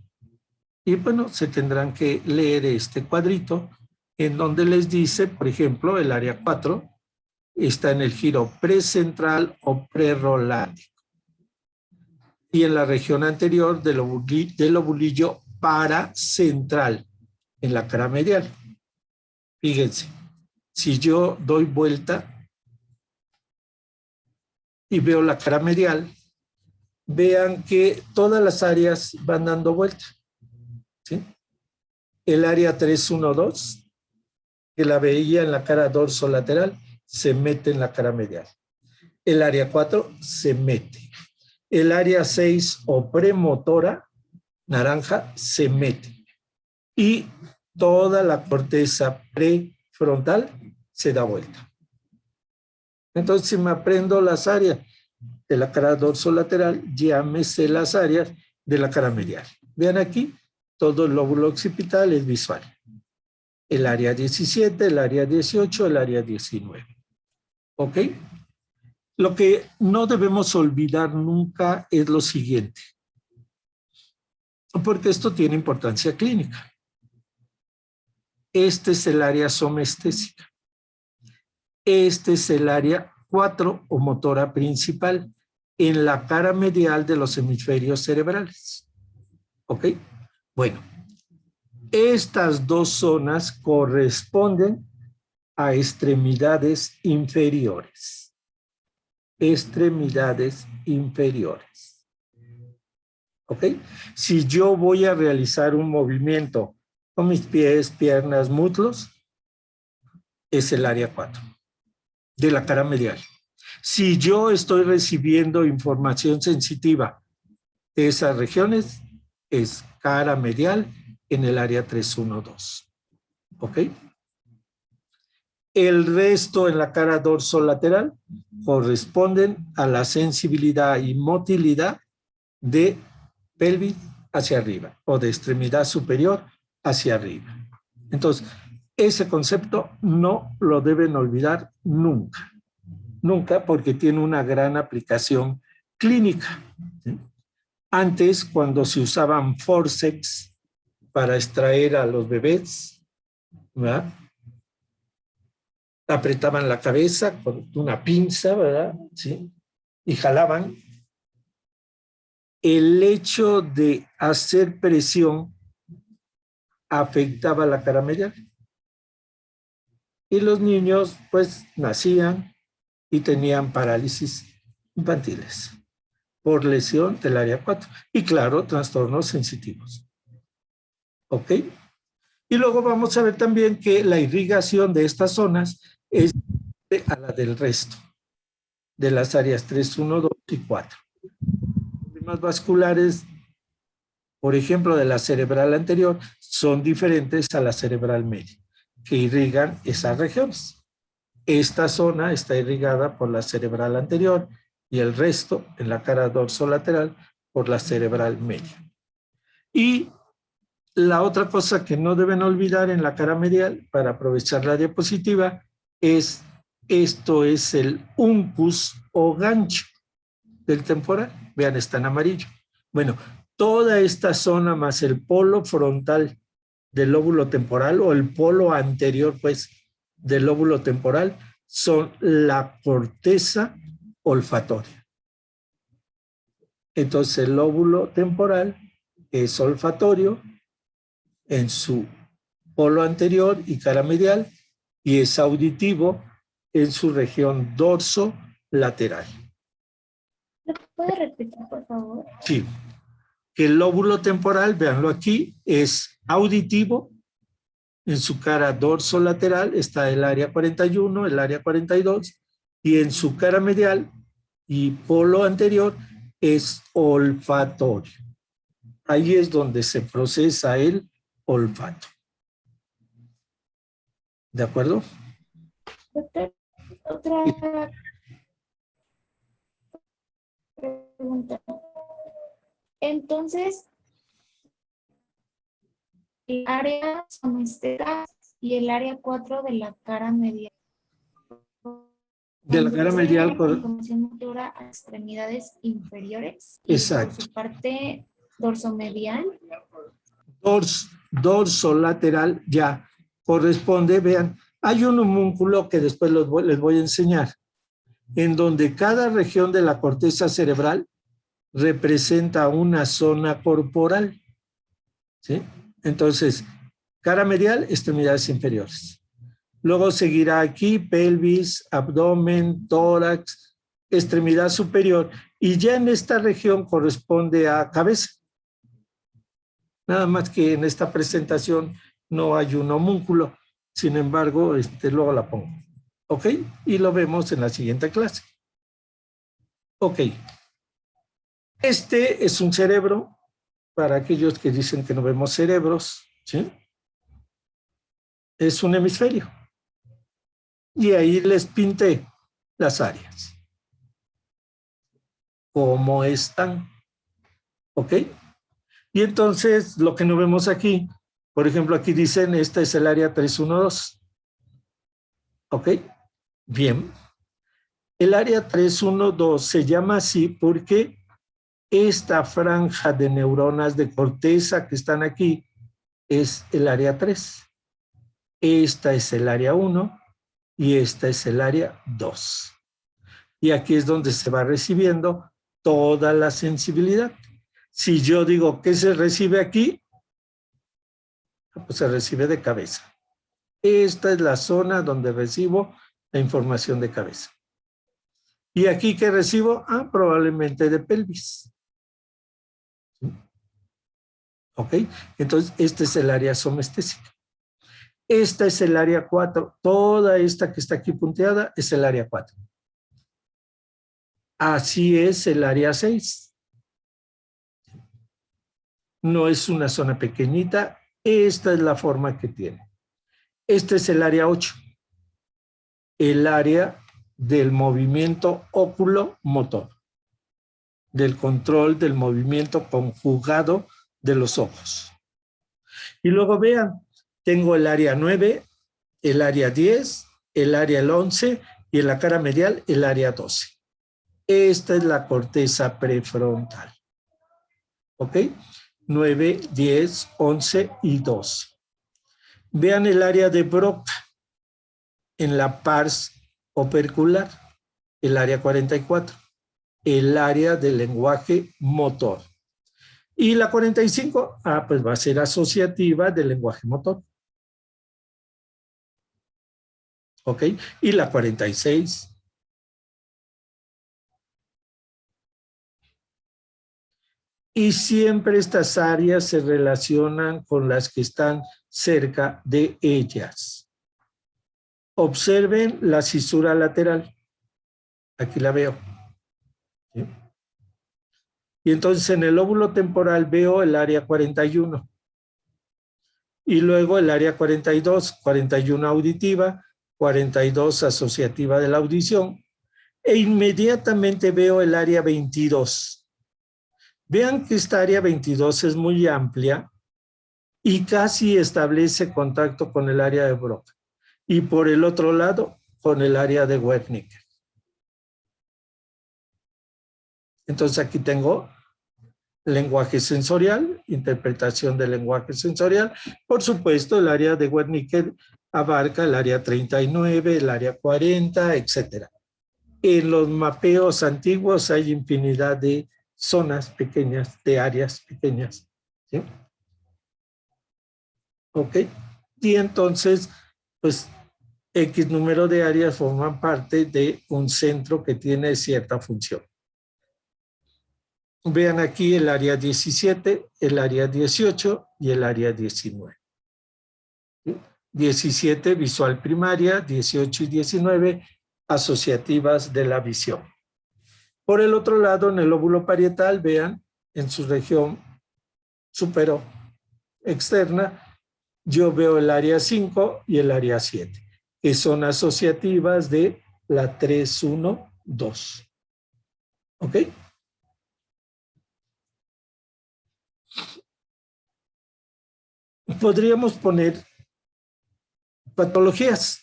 [SPEAKER 2] Y bueno, se tendrán que leer este cuadrito en donde les dice, por ejemplo, el área 4 está en el giro precentral o prerolándico. Y en la región anterior del lobulillo paracentral, en la cara medial. Fíjense, si yo doy vuelta y veo la cara medial, vean que todas las áreas van dando vuelta. ¿Sí? El área 312, que la veía en la cara dorsolateral, se mete en la cara medial. El área 4 se mete. El área 6 o premotora, naranja, se mete. Y toda la corteza prefrontal se da vuelta. Entonces, si me aprendo las áreas de la cara dorsolateral, llámese las áreas de la cara medial. Vean aquí, todo el lóbulo occipital es visual. El área 17, el área 18, el área 19. ¿Ok? Lo que no debemos olvidar nunca es lo siguiente, porque esto tiene importancia clínica. Este es el área somestésica. Este es el área 4 o motora principal en la cara medial de los hemisferios cerebrales. ¿Ok? Bueno, estas dos zonas corresponden a extremidades inferiores. Extremidades inferiores. ¿Ok? Si yo voy a realizar un movimiento con mis pies, piernas, muslos, es el área 4 de la cara medial. Si yo estoy recibiendo información sensitiva de esas regiones, es cara medial en el área 312. ¿Ok? El resto en la cara dorsolateral corresponden a la sensibilidad y motilidad de pelvis hacia arriba o de extremidad superior hacia arriba. Entonces, ese concepto no lo deben olvidar nunca. Nunca, porque tiene una gran aplicación clínica. ¿Sí? Antes, cuando se usaban forceps para extraer a los bebés, ¿verdad?, apretaban la cabeza con una pinza, ¿verdad? ¿Sí? Y jalaban. El hecho de hacer presión afectaba la cara medial. Y los niños, pues, nacían y tenían parálisis infantiles por lesión del área 4. Y claro, trastornos sensitivos. ¿Ok? Y luego vamos a ver también que la irrigación de estas zonas es a la del resto de las áreas 3, 1, 2 y 4. Problemas vasculares, por ejemplo, de la cerebral anterior, son diferentes a la cerebral media, que irrigan esas regiones. Esta zona está irrigada por la cerebral anterior y el resto, en la cara dorsolateral, por la cerebral media. Y la otra cosa que no deben olvidar en la cara medial, para aprovechar la diapositiva, es esto es el uncus o gancho del temporal. Vean, está en amarillo. Bueno, toda esta zona más el polo frontal del lóbulo temporal o el polo anterior, pues, del lóbulo temporal son la corteza olfatoria. Entonces, el lóbulo temporal es olfatorio en su polo anterior y cara medial y es auditivo en su región dorso lateral.
[SPEAKER 4] ¿Lo puede repetir, por favor?
[SPEAKER 2] Sí, que el lóbulo temporal, véanlo aquí, es auditivo. En su cara dorso lateral está el área 41, el área 42, y en su cara medial y polo anterior es olfatorio. Ahí es donde se procesa el olfato. ¿De acuerdo?
[SPEAKER 4] Doctor, otra pregunta. Entonces, el área somestera y el área 4 de la cara medial.
[SPEAKER 2] De la cara medial,
[SPEAKER 4] Información motora a extremidades inferiores. Y
[SPEAKER 2] exacto.
[SPEAKER 4] por su parte dorsomedial.
[SPEAKER 2] Dorso lateral ya corresponde, vean, hay un homúnculo que después les voy a enseñar, en donde cada región de la corteza cerebral representa una zona corporal, ¿sí? Entonces, cara medial, extremidades inferiores. Luego seguirá aquí pelvis, abdomen, tórax, extremidad superior, y ya en esta región corresponde a cabeza. Nada más que en esta presentación no hay un homúnculo, sin embargo, luego la pongo. ¿Ok? Y lo vemos en la siguiente clase. Ok. Este es un cerebro, para aquellos que dicen que no vemos cerebros, ¿sí? Es un hemisferio. Y ahí les pinté las áreas. ¿Cómo están? ¿Ok? Y entonces, lo que no vemos aquí, por ejemplo, aquí dicen, esta es el área 312. ¿Ok? Bien. El área 312 se llama así porque esta franja de neuronas de corteza que están aquí es el área 3. Esta es el área 1 y esta es el área 2. Y aquí es donde se va recibiendo toda la sensibilidad. Si yo digo que se recibe aquí, pues se recibe de cabeza. Esta es la zona donde recibo la información de cabeza. ¿Y aquí qué recibo? Probablemente de pelvis. ¿Ok? Entonces, este es el área somestésica. Esta es el área 4. Toda esta que está aquí punteada es el área 4. Así es el área 6. No es una zona pequeñita. Esta es la forma que tiene. Este es el área 8. El área del movimiento óculo-motor. Del control del movimiento conjugado de los ojos. Y luego vean, tengo el área 9, el área 10, el área 11 y en la cara medial el área 12. Esta es la corteza prefrontal. ¿Ok? 9, 10, 11 y 12. Vean el área de Broca en la pars opercular, el área 44, el área del lenguaje motor. Y la 45, pues va a ser asociativa del lenguaje motor. ¿Ok? Y la 46. Y siempre estas áreas se relacionan con las que están cerca de ellas. Observen la cisura lateral. Aquí la veo. ¿Sí? Y entonces en el lóbulo temporal veo el área 41. Y luego el área 42, 41 auditiva, 42 asociativa de la audición. E inmediatamente veo el área 22. Vean que esta área 22 es muy amplia y casi establece contacto con el área de Broca. Y por el otro lado, con el área de Wernicke. Entonces aquí tengo lenguaje sensorial, interpretación del lenguaje sensorial. Por supuesto, el área de Wernicke abarca el área 39, el área 40, etc. En los mapeos antiguos hay infinidad de zonas pequeñas, de áreas pequeñas. ¿Sí? ¿Ok? Y entonces, pues, X número de áreas forman parte de un centro que tiene cierta función. Vean aquí el área 17, el área 18 y el área 19. 17 visual primaria, 18 y 19 asociativas de la visión. Por el otro lado, en el lóbulo parietal, vean, en su región supero externa, yo veo el área 5 y el área 7, que son asociativas de la 3-1-2. ¿Ok? Podríamos poner patologías.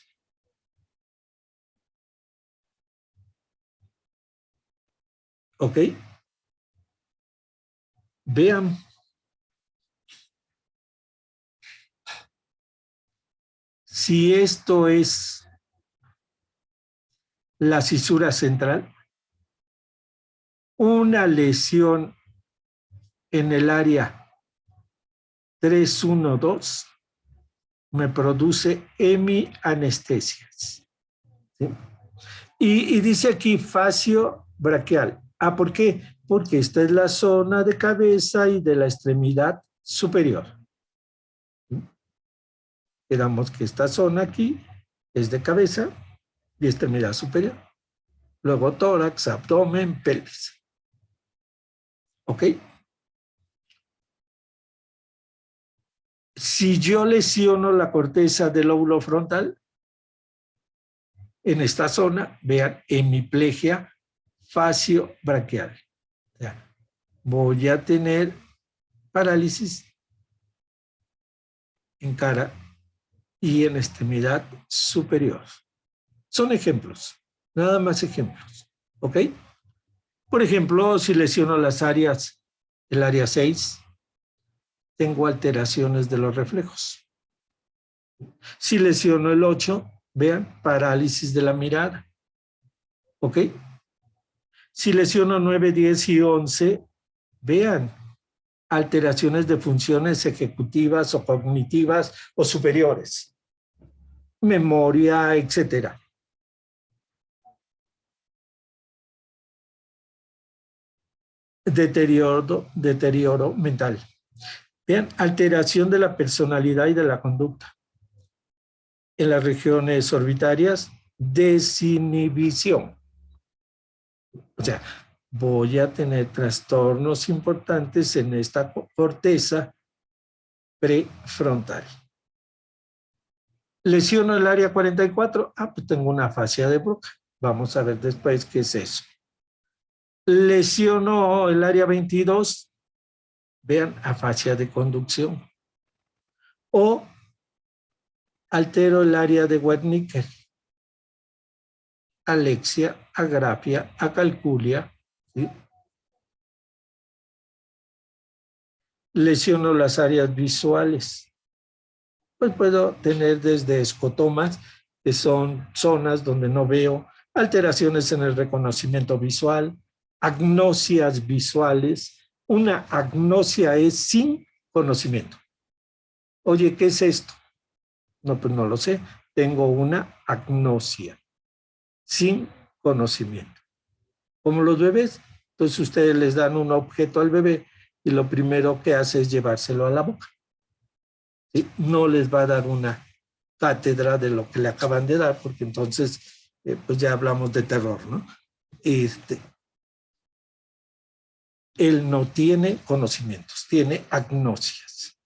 [SPEAKER 2] ¿Ok? Vean. Si esto es la cisura central, una lesión en el área 3-1-2 me produce hemianestesias. ¿Sí? Y dice aquí fascio braquial. Ah, ¿por qué? Porque esta es la zona de cabeza y de la extremidad superior. ¿Sí? Quedamos que esta zona aquí es de cabeza y extremidad superior. Luego tórax, abdomen, pelvis. ¿Ok? Si yo lesiono la corteza del lóbulo frontal, en esta zona, vean, hemiplegia facio-braquial. Voy a tener parálisis en cara y en extremidad superior. Son ejemplos, nada más ejemplos. ¿Ok? Por ejemplo, si lesiono las áreas, el área 6, tengo alteraciones de los reflejos. Si lesiono el 8, vean, parálisis de la mirada. ¿Ok? Si lesiono 9, 10 y 11, vean, alteraciones de funciones ejecutivas o cognitivas o superiores. Memoria, etcétera. Deterioro mental. Vean, alteración de la personalidad y de la conducta. En las regiones orbitarias, desinhibición. O sea, voy a tener trastornos importantes en esta corteza prefrontal. Lesiono el área 44, pues tengo una fascia de Bruca. Vamos a ver después qué es eso. Lesiono el área 22, vean, afasia de conducción. O altero el área de Wernicke, alexia, agrafia, acalculia. ¿Sí? Lesiono las áreas visuales. Pues puedo tener desde escotomas, que son zonas donde no veo, alteraciones en el reconocimiento visual, agnosias visuales. Una agnosia es sin conocimiento. Oye, ¿qué es esto? No, pues no lo sé. Tengo una agnosia, sin conocimiento. Como los bebés, entonces ustedes les dan un objeto al bebé y lo primero que hace es llevárselo a la boca. ¿Sí? No les va a dar una cátedra de lo que le acaban de dar, porque entonces pues ya hablamos de terror, ¿no? Él no tiene conocimientos, tiene agnosias.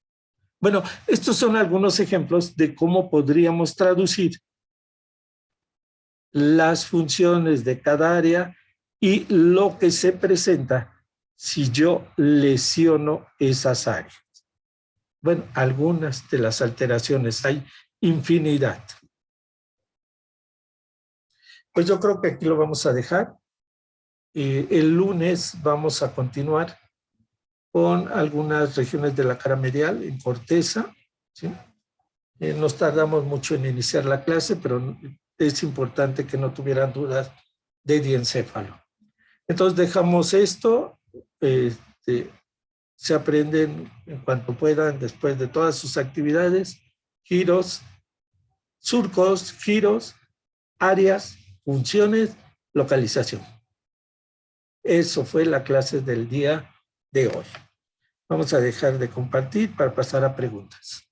[SPEAKER 2] Bueno, estos son algunos ejemplos de cómo podríamos traducir las funciones de cada área y lo que se presenta si yo lesiono esas áreas. Bueno, algunas de las alteraciones, hay infinidad. Pues yo creo que aquí lo vamos a dejar. El lunes vamos a continuar con algunas regiones de la cara medial en corteza, ¿sí? Nos tardamos mucho en iniciar la clase, pero es importante que no tuvieran dudas de diencéfalo. Entonces dejamos esto, se aprenden en cuanto puedan después de todas sus actividades, giros, surcos, giros, áreas, funciones, localización. Eso fue la clase del día de hoy. Vamos a dejar de compartir para pasar a preguntas.